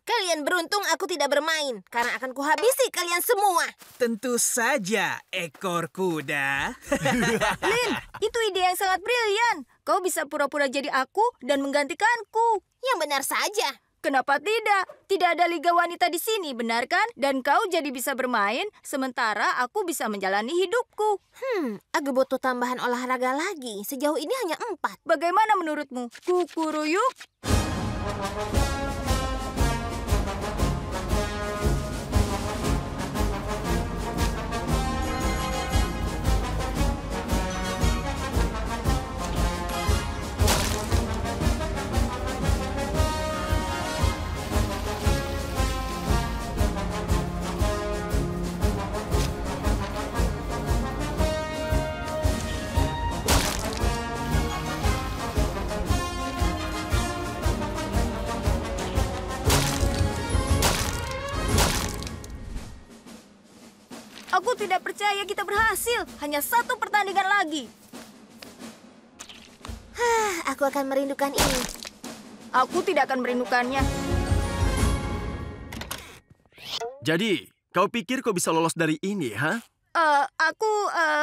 Kalian beruntung aku tidak bermain, karena akan kuhabisi kalian semua. Tentu saja, ekor kuda. Lin, itu ide yang sangat brilian. Kau bisa pura-pura jadi aku dan menggantikanku. Yang benar saja. Kenapa tidak? Tidak ada liga wanita di sini, benar kan? Dan kau jadi bisa bermain, sementara aku bisa menjalani hidupku. Aku butuh tambahan olahraga lagi. Sejauh ini hanya 4. Bagaimana menurutmu? Kukuruyuk? Aku tidak percaya kita berhasil. Hanya 1 pertandingan lagi. Aku akan merindukan ini. Aku tidak akan merindukannya. Jadi, kau pikir kau bisa lolos dari ini, ha?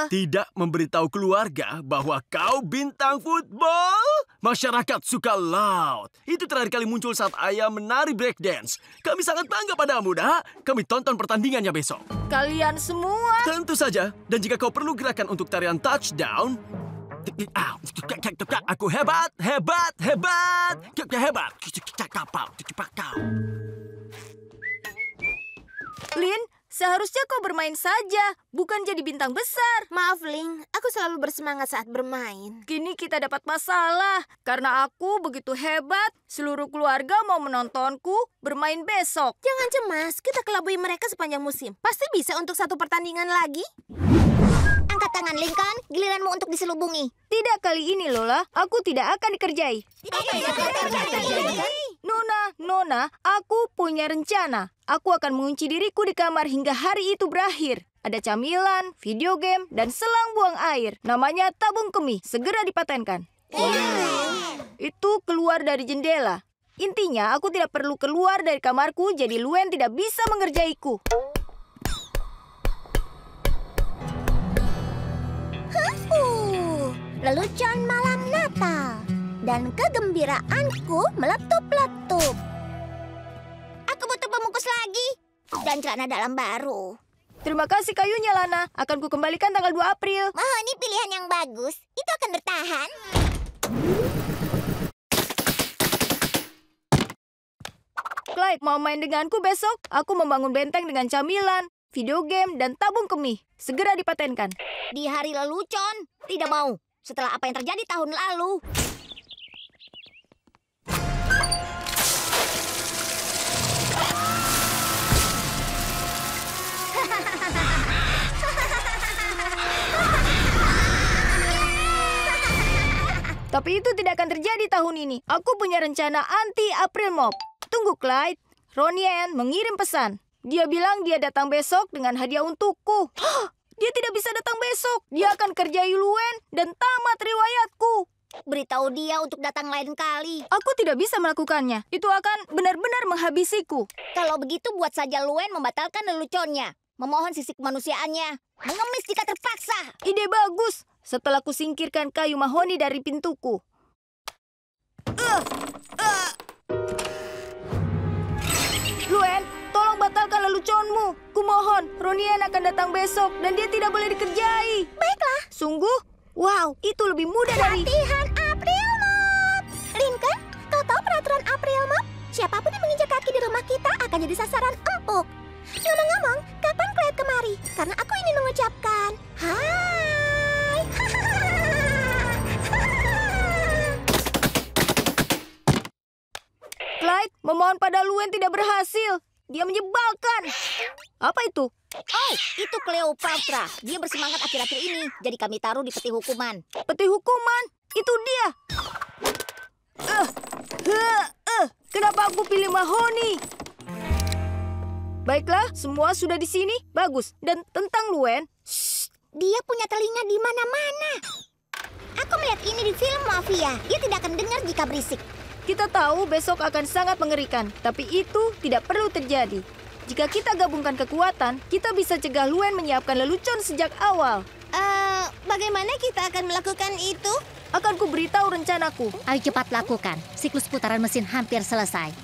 Tidak memberitahu keluarga bahwa kau bintang football? Masyarakat suka laut. Itu terakhir kali muncul saat ayah menari breakdance. Kami sangat bangga padamu, dah. Kami tonton pertandingannya besok. Kalian semua... Tentu saja. Dan jika kau perlu gerakan untuk tarian touchdown... Aku hebat, hebat, hebat. Hebat. Lin, seharusnya kau bermain saja, bukan jadi bintang besar. Maaf, Ling. Aku selalu bersemangat saat bermain. Kini kita dapat masalah. Karena aku begitu hebat, seluruh keluarga mau menontonku bermain besok. Jangan cemas, kita kelabui mereka sepanjang musim. Pasti bisa untuk 1 pertandingan lagi. Angkat tangan, Lincoln. Giliranmu untuk diselubungi. Tidak kali ini, Lola. Aku tidak akan dikerjai. Nona, aku punya rencana. Aku akan mengunci diriku di kamar hingga hari itu berakhir. Ada camilan, video game, dan selang buang air. Namanya tabung kemih. Segera dipatenkan. Itu keluar dari jendela. Intinya, aku tidak perlu keluar dari kamarku, jadi Luen tidak bisa mengerjaiku. Lelucon malam Natal. Dan kegembiraanku meletup-letup. Aku butuh pembungkus lagi. Dan celana dalam baru. Terima kasih kayunya, Lana. Akan kukembalikan tanggal 2 April. Ini pilihan yang bagus. Itu akan bertahan. Clyde, mau main denganku besok? Aku membangun benteng dengan camilan, video game, dan tabung kemih. Segera dipatenkan. Di hari lelucon? Tidak mau. Setelah apa yang terjadi tahun lalu. Tapi itu tidak akan terjadi tahun ini. Aku punya rencana anti-April Mop. Tunggu, Clyde. Ronien mengirim pesan. Dia bilang dia datang besok dengan hadiah untukku. Dia tidak bisa datang besok. Dia akan kerjai Luen dan tamat riwayatku. Beritahu dia untuk datang lain kali. Aku tidak bisa melakukannya. Itu akan benar-benar menghabisiku. Kalau begitu buat saja Luen membatalkan leluconnya. Memohon sisi kemanusiaannya. Mengemis jika terpaksa. Ide bagus. Setelah kusingkirkan kayu mahoni dari pintuku. Luen, tolong batalkan leluconmu. Kumohon, Ronien akan datang besok dan dia tidak boleh dikerjai. Baiklah. Sungguh? Wow, itu lebih mudah dari... Latihan April Mop. Lincoln, kau tahu peraturan April Mop? Siapapun yang menginjak kaki di rumah kita akan jadi sasaran empuk. Ngomong-ngomong, kapan Clyde kemari? Karena aku ingin mengucapkan hai. Clyde, memohon pada Luen tidak berhasil. Dia menyebalkan. Apa itu? Oh, itu Cleopatra. Dia bersemangat akhir-akhir ini. Jadi kami taruh di peti hukuman. Peti hukuman? Itu dia. Kenapa aku pilih mahoni? Baiklah, semua sudah di sini. Bagus. Dan tentang Luen, Dia punya telinga di mana-mana. Aku melihat ini di film Mafia. Dia tidak akan dengar jika berisik. kita tahu besok akan sangat mengerikan. Tapi itu tidak perlu terjadi. Jika kita gabungkan kekuatan, kita bisa cegah Luen menyiapkan lelucon sejak awal. Bagaimana kita akan melakukan itu? Akan kuberitahu rencanaku. Ayo cepat lakukan. Siklus putaran mesin hampir selesai.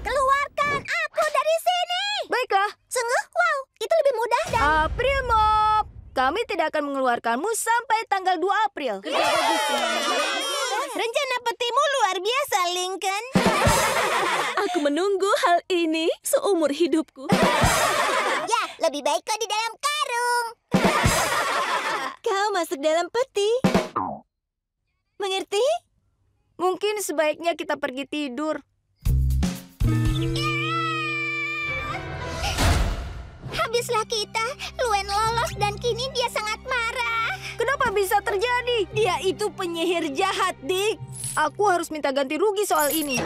Keluarkan aku dari sini! Baiklah. Sungguh, wow, itu lebih mudah dan... April Mop, kami tidak akan mengeluarkanmu sampai tanggal 2 April. Rencana petimu luar biasa, Lincoln. Aku menunggu hal ini seumur hidupku. Ya, lebih baik kau di dalam karung. Kau masuk dalam peti. Mengerti? Mungkin sebaiknya kita pergi tidur. Habislah kita. Luen lolos dan kini dia sangat marah. Kenapa bisa terjadi? Dia itu penyihir jahat, Dick. Aku harus minta ganti rugi soal ini.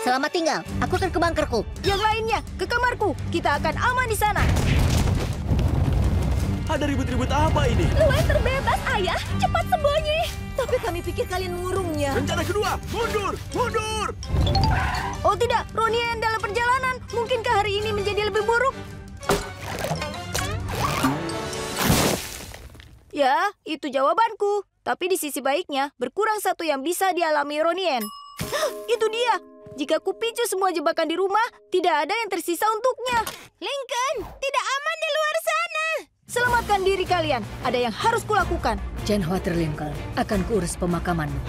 Selamat tinggal. Aku akan ke bunkerku. Yang lainnya, ke kamarku. Kita akan aman di sana. Ada ribut-ribut apa ini? Luen terbebas, Ayah. Cepat sembunyi. Tapi kami pikir kalian mengurungnya. Rencana kedua, mundur, mundur! Oh tidak, Ronien dalam perjalanan. Mungkinkah hari ini menjadi lebih buruk? Ya, itu jawabanku. Tapi di sisi baiknya, berkurang satu yang bisa dialami Ronien. Itu dia. Jika kupicu semua jebakan di rumah, tidak ada yang tersisa untuknya. Lincoln, tidak aman di luar sana. Selamatkan diri kalian. Ada yang harus kulakukan. Jangan khawatir, Lincoln. Akan kuurus pemakamanmu.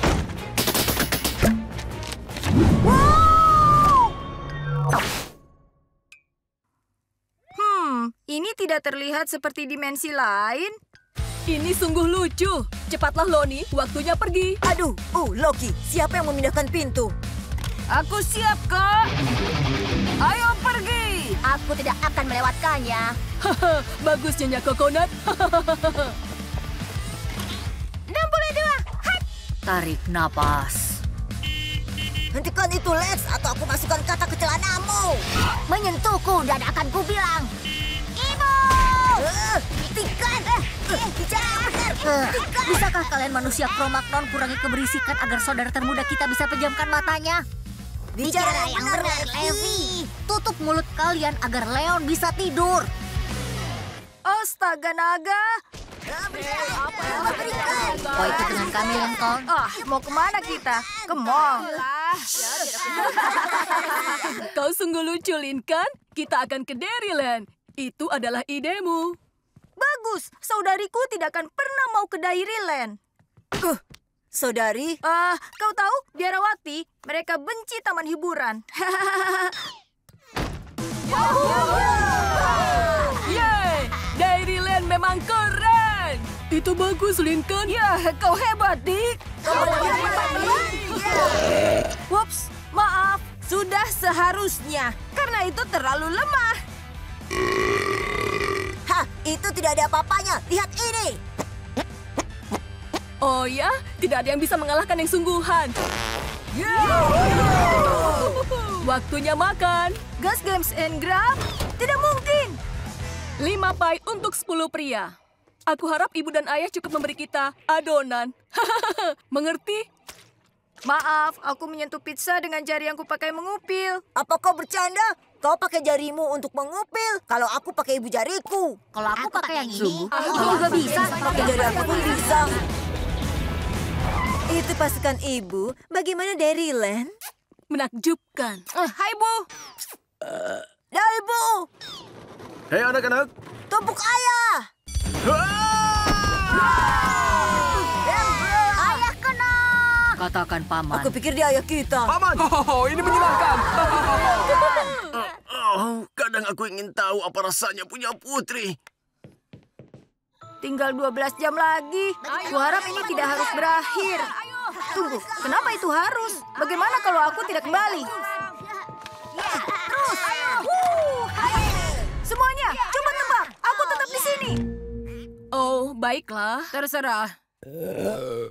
Ini tidak terlihat seperti dimensi lain. Ini sungguh lucu. Cepatlah, Loni. Waktunya pergi. Aduh, Loki, siapa yang memindahkan pintu? Aku siap, Kak. Ayo pergi. Aku tidak akan melewatkannya. Bagus, Nyonya Coconut. 62. Tarik napas. Hentikan itu, Lex, atau aku masukkan kata ke celanamu. Menyentuhku dan akan kubilang. Ibu! Hentikan! Bisakah kalian manusia Cro-Magnon kurangi keberisikan agar saudara termuda kita bisa pejamkan matanya? Bicara yang benar, Levi. Tutup mulut kalian agar Leon bisa tidur. Astaga naga. Oh, itu dengan kami, Lincoln. Mau kemana kita? Ke mall. Kau sungguh lucu, Lincoln. Kita akan ke Dairyland. Itu adalah idemu. Bagus. Saudariku tidak akan pernah mau ke Dairyland. Saudari, Kau tahu, biarawati, mereka benci taman hiburan. Yeay! Dairyland memang keren. Itu bagus, Lincoln. Ya, kau hebat, Dick. Whoops, maaf. Sudah seharusnya, karena itu terlalu lemah. Itu tidak ada apa-apanya. Lihat ini. Oh ya, tidak ada yang bisa mengalahkan yang sungguhan. Waktunya makan. Gas Games and Grab? Tidak mungkin. 5 pie untuk 10 pria. Aku harap ibu dan ayah cukup memberi kita adonan. Mengerti? Maaf, aku menyentuh pizza dengan jari yang kupakai mengupil. Apa kau bercanda? Kau pakai jarimu untuk mengupil. Kalau aku pakai ibu jariku. Kalau aku pakai yang ini, Aku juga bisa. Pakai jari aku pun bisa. Itu pasukan ibu. Bagaimana dari Len? Menakjubkan. Hai, Bu. Dari Bu. Hei anak-anak. Tumpuk ayah. Ayah kena. katakan paman. Aku pikir dia ayah kita. Paman! Oh, ini menyenangkan. Kadang aku ingin tahu apa rasanya punya putri. Tinggal 12 jam lagi. Kuharap ini tidak harus berakhir. Tunggu, kenapa itu harus? Bagaimana kalau aku tidak kembali? Terus. Semuanya, coba tebak. Aku tetap di sini. Oh, baiklah. Terserah.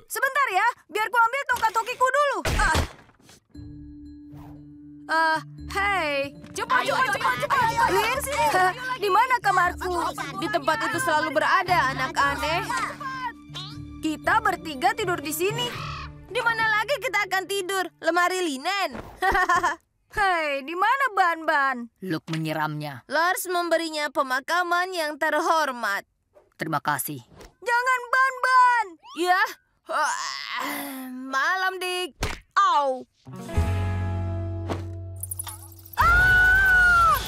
Sebentar ya, biar ku ambil tongkat tokiku dulu. Hei. Cepat. Lin, di mana kamarku? Di tempat itu selalu berada, anak aneh. Kita bertiga tidur di sini. Di mana lagi kita akan tidur? Lemari linen. Hei, di mana Ban-Ban? Luke menyiramnya. Lars memberinya pemakaman yang terhormat. Terima kasih. Jangan Ban-Ban. Ya. Malam, Dik. Au.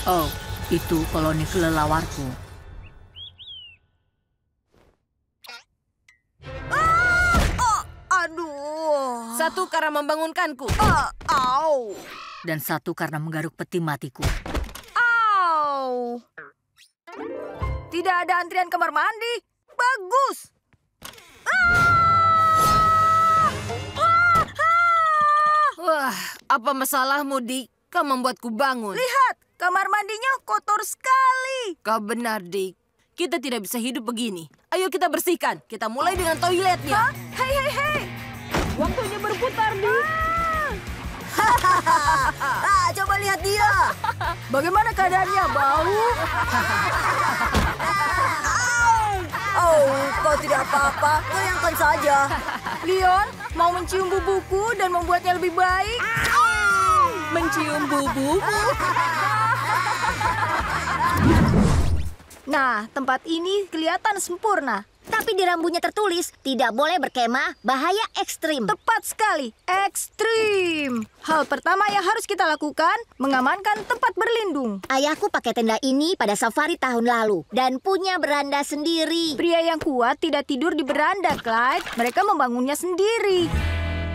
Oh, itu koloni kelelawarku. Aduh. Satu karena membangunkanku. Au. Dan satu karena menggaruk peti matiku. Au. Tidak ada antrian kamar mandi. Bagus. Wah, apa masalahmu, Dik? Kau membuatku bangun. Lihat, kamar mandinya kotor sekali. Kau benar, Dik. Kita tidak bisa hidup begini. Ayo kita bersihkan. Kita mulai dengan toiletnya. Hei. Waktunya berputar, Dik. Coba lihat dia. Bagaimana keadaannya, bau? Oh, kau tidak apa-apa. Goyangkan saja. Leon, mau mencium bubuku dan membuatnya lebih baik? Mencium bubu. Nah, tempat ini kelihatan sempurna. Tapi di rambunya tertulis, tidak boleh berkemah, bahaya ekstrim. Tepat sekali, ekstrim. Hal pertama yang harus kita lakukan, mengamankan tempat berlindung. Ayahku pakai tenda ini pada safari tahun lalu dan punya beranda sendiri. Pria yang kuat tidak tidur di beranda, Clyde. Mereka membangunnya sendiri.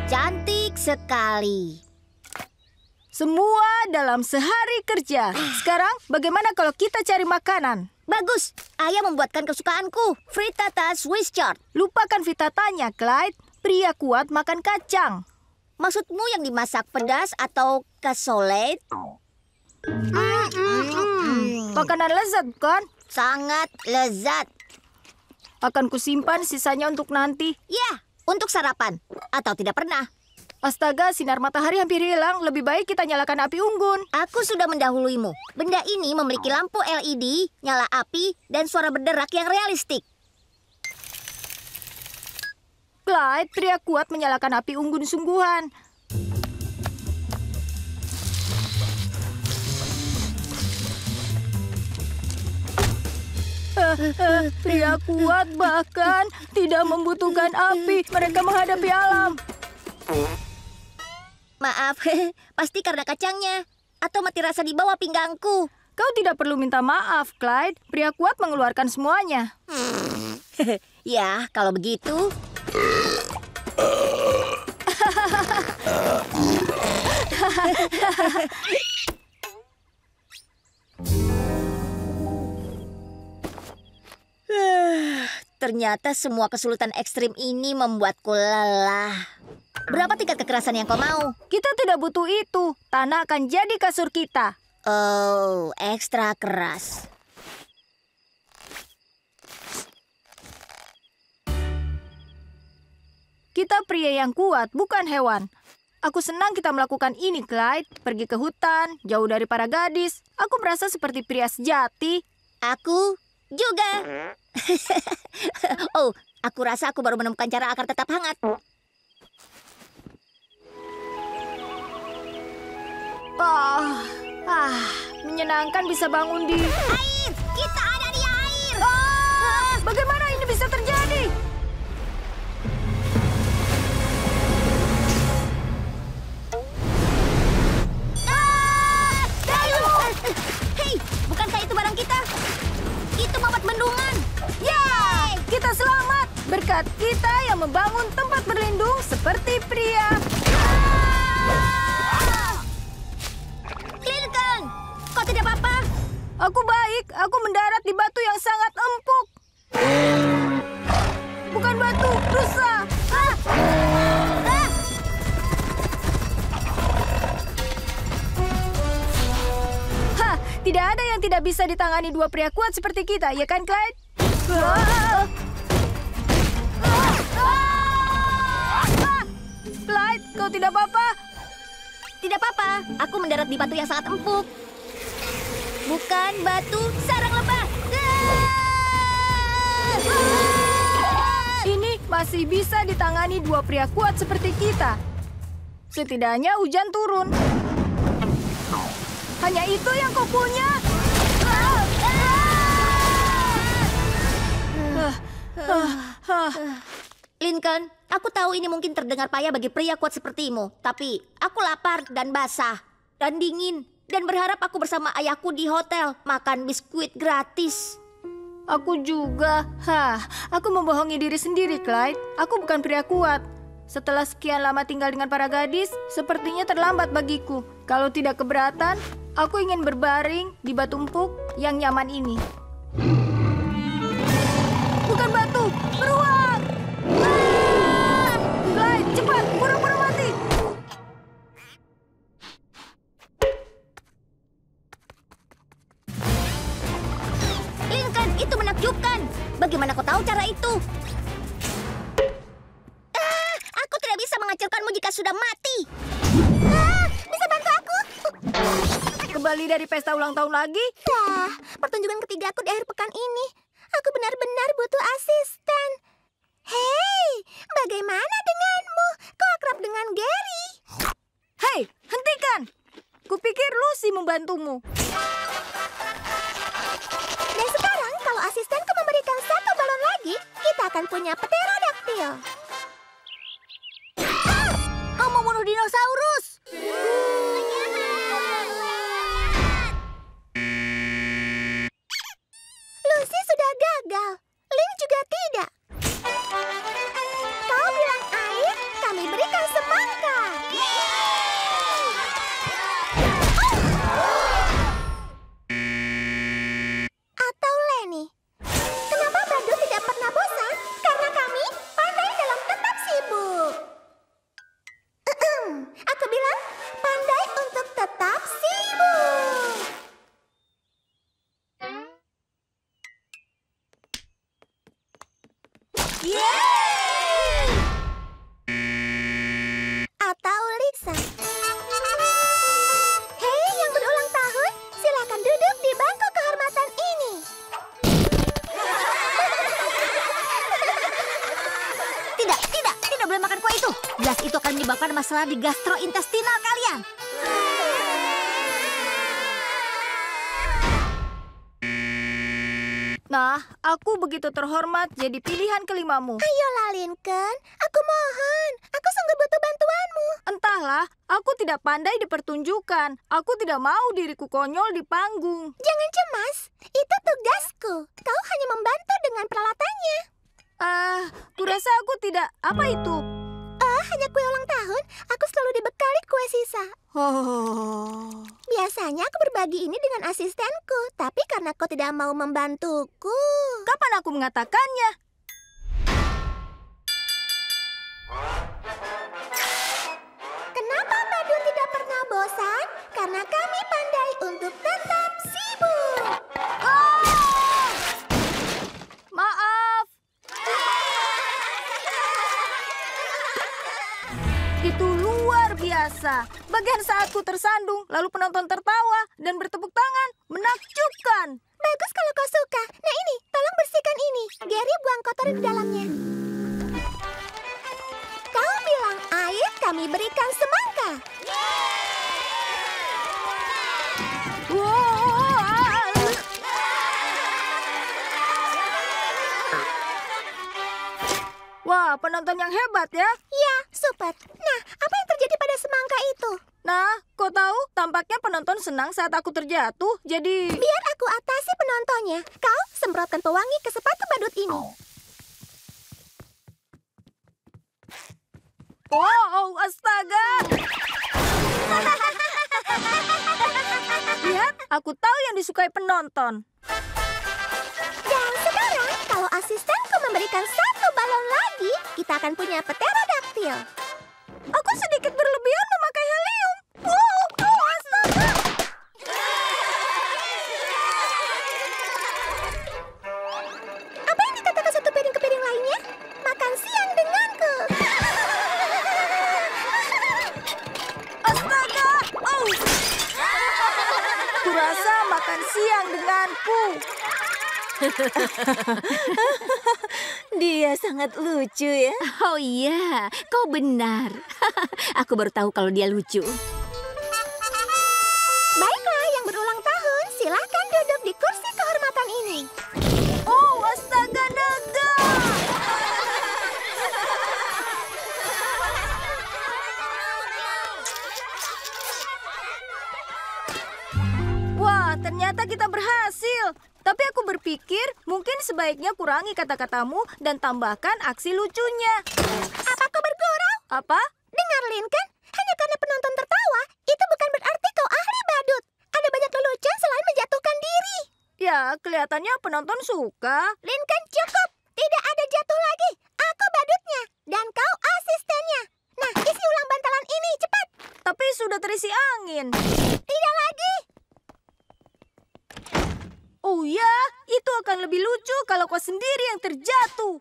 Cantik sekali. Semua dalam sehari kerja. Sekarang, bagaimana kalau kita cari makanan? Bagus, ayah membuatkan kesukaanku, frittata Swiss chard. Lupakan fritatanya, Clyde. Pria kuat makan kacang. Maksudmu yang dimasak pedas atau cassoulet? Makanan lezat, kan? Sangat lezat. Akan kusimpan sisanya untuk nanti. Ya, untuk sarapan. Atau tidak pernah. Astaga, sinar matahari hampir hilang. Lebih baik kita nyalakan api unggun. Aku sudah mendahuluimu. Benda ini memiliki lampu LED, nyala api, dan suara berderak yang realistik. Clyde, pria kuat menyalakan api unggun sungguhan. Pria kuat bahkan tidak membutuhkan api. Mereka menghadapi alam. Maaf, pasti karena kacangnya. Atau mati rasa di bawah pinggangku. Kau tidak perlu minta maaf, Clyde. Pria kuat mengeluarkan semuanya. Ya, kalau begitu. Ternyata semua kesulitan ekstrim ini membuatku lelah. Berapa tingkat kekerasan yang kau mau? Kita tidak butuh itu. Tanah akan jadi kasur kita. Oh, ekstra keras. Kita pria yang kuat, bukan hewan. Aku senang kita melakukan ini, Clyde. Pergi ke hutan, jauh dari para gadis. Aku merasa seperti pria sejati. Aku juga. Oh, aku rasa aku baru menemukan cara agar tetap hangat. Menyenangkan bisa bangun di... Air! Kita ada di air! Bagaimana ini bisa terjadi? Hei, bukankah itu barang kita? Itu bobot bendungan. Ya, kita selamat. Berkat kita yang membangun tempat berlindung seperti pria. Lincoln, kau tidak apa-apa? Aku baik. Aku mendarat di batu yang sangat empuk. Bukan batu, rusa. Tidak ada yang tidak bisa ditangani dua pria kuat seperti kita, ya kan, Clyde? Clyde, kau tidak apa-apa? Tidak apa-apa. Aku mendarat di batu yang sangat empuk. Bukan batu sarang lebah. Ini masih bisa ditangani dua pria kuat seperti kita. Setidaknya hujan turun. Hanya itu yang kau punya? Lincoln, aku tahu ini mungkin terdengar payah bagi pria kuat sepertimu. Tapi aku lapar dan basah dan dingin. Dan berharap aku bersama ayahku di hotel makan biskuit gratis. Aku juga. Aku membohongi diri sendiri, Clyde. Aku bukan pria kuat. Setelah sekian lama tinggal dengan para gadis, sepertinya terlambat bagiku. Kalau tidak keberatan, aku ingin berbaring di batu empuk yang nyaman ini. Bukan batu, beruang! Clyde, cepat, buru-buru mati! Lincoln, itu menakjubkan. Bagaimana kau tahu cara itu? Aku tidak bisa menghancurkanmu jika sudah mati. Bisa bantu aku? Kembali dari pesta ulang tahun lagi? Pertunjukan ketiga aku di akhir pekan ini. Aku benar-benar butuh asisten. Hei, bagaimana denganmu? Kau akrab dengan Gary. Hei, hentikan! Kupikir Lucy membantumu. Dan sekarang, kalau asistenku memberikan satu balon lagi, kita akan punya pterodaktil. Kau mau bunuh dinosaurus? Lucy sudah gagal. Link juga tidak. Kau bilang air, kami berikan semangka. Atau Lenny. Kenapa Badut tidak pernah bosan? Karena kami pandai dalam tetap sibuk. Aku bilang pandai untuk tetap sibuk. Atau Lisa. Hei, yang berulang tahun, silakan duduk di bangku kehormatan ini. Tidak boleh makan kue itu. Jelas itu akan menyebabkan masalah di gastrointestinal kalian. Nah, aku begitu terhormat jadi pilihan kelimamu. Ayolah, Lincoln. Aku mohon. Aku sungguh butuh bantuanmu. Entahlah, aku tidak pandai di pertunjukan. Aku tidak mau diriku konyol di panggung. Jangan cemas. Itu tugasku. Kau hanya membantu dengan peralatannya. Kurasa aku tidak... Apa itu? Hanya kue ulang tahun. Aku selalu dibekali kue sisa. Biasanya aku berbagi ini dengan asistenku. Tapi karena kau tidak mau membantuku. Kapan aku mengatakannya? Kenapa Badut tidak pernah bosan? Karena kami pandai untuk tetap sibuk. Maaf. biasa. Bagian saat ku tersandung, lalu penonton tertawa dan bertepuk tangan. Menakjubkan. Bagus kalau kau suka. Nah ini, tolong bersihkan ini. Gary buang kotor di dalamnya. Kau bilang air, kami berikan semangka. Wah, penonton yang hebat ya. Ya, super. Nah, apa yang terjadi pada semangka itu? Nah, kau tahu, tampaknya penonton senang saat aku terjatuh, jadi... Biar aku atasi penontonnya. Kau semprotkan pewangi ke sepatu badut ini. Wow, astaga! Lihat, aku tahu yang disukai penonton. Dan sekarang, kalau asistenku memberikan satu balon lagi, kita akan punya pterodaktil. Aku sedikit berlebihan memakai helium. Wow, astaga! Apa yang dikatakan satu piring ke piring lainnya? Makan siang denganku. Astaga! Oh! Kurasa makan siang denganku. Dia sangat lucu ya. Oh iya, kau benar. Aku baru tahu kalau dia lucu. Baiklah, yang berulang tahun, silakan duduk di kursi kehormatan ini. Oh, astaga naga! Wah, ternyata kita berhasil. Tapi aku berpikir mungkin sebaiknya kurangi kata-katamu dan tambahkan aksi lucunya. Apa kau bergurau? Apa? Dengar, Lincoln. Hanya karena penonton tertawa, itu bukan berarti kau ahli badut. Ada banyak lelucon selain menjatuhkan diri. Ya, kelihatannya penonton suka. Lincoln, cukup. Tidak ada jatuh lagi. Aku badutnya. Dan kau asistennya. Nah, isi ulang bantalan ini, cepat. Tapi sudah terisi angin. Tidak lagi. Oh ya, itu akan lebih lucu kalau kau sendiri yang terjatuh.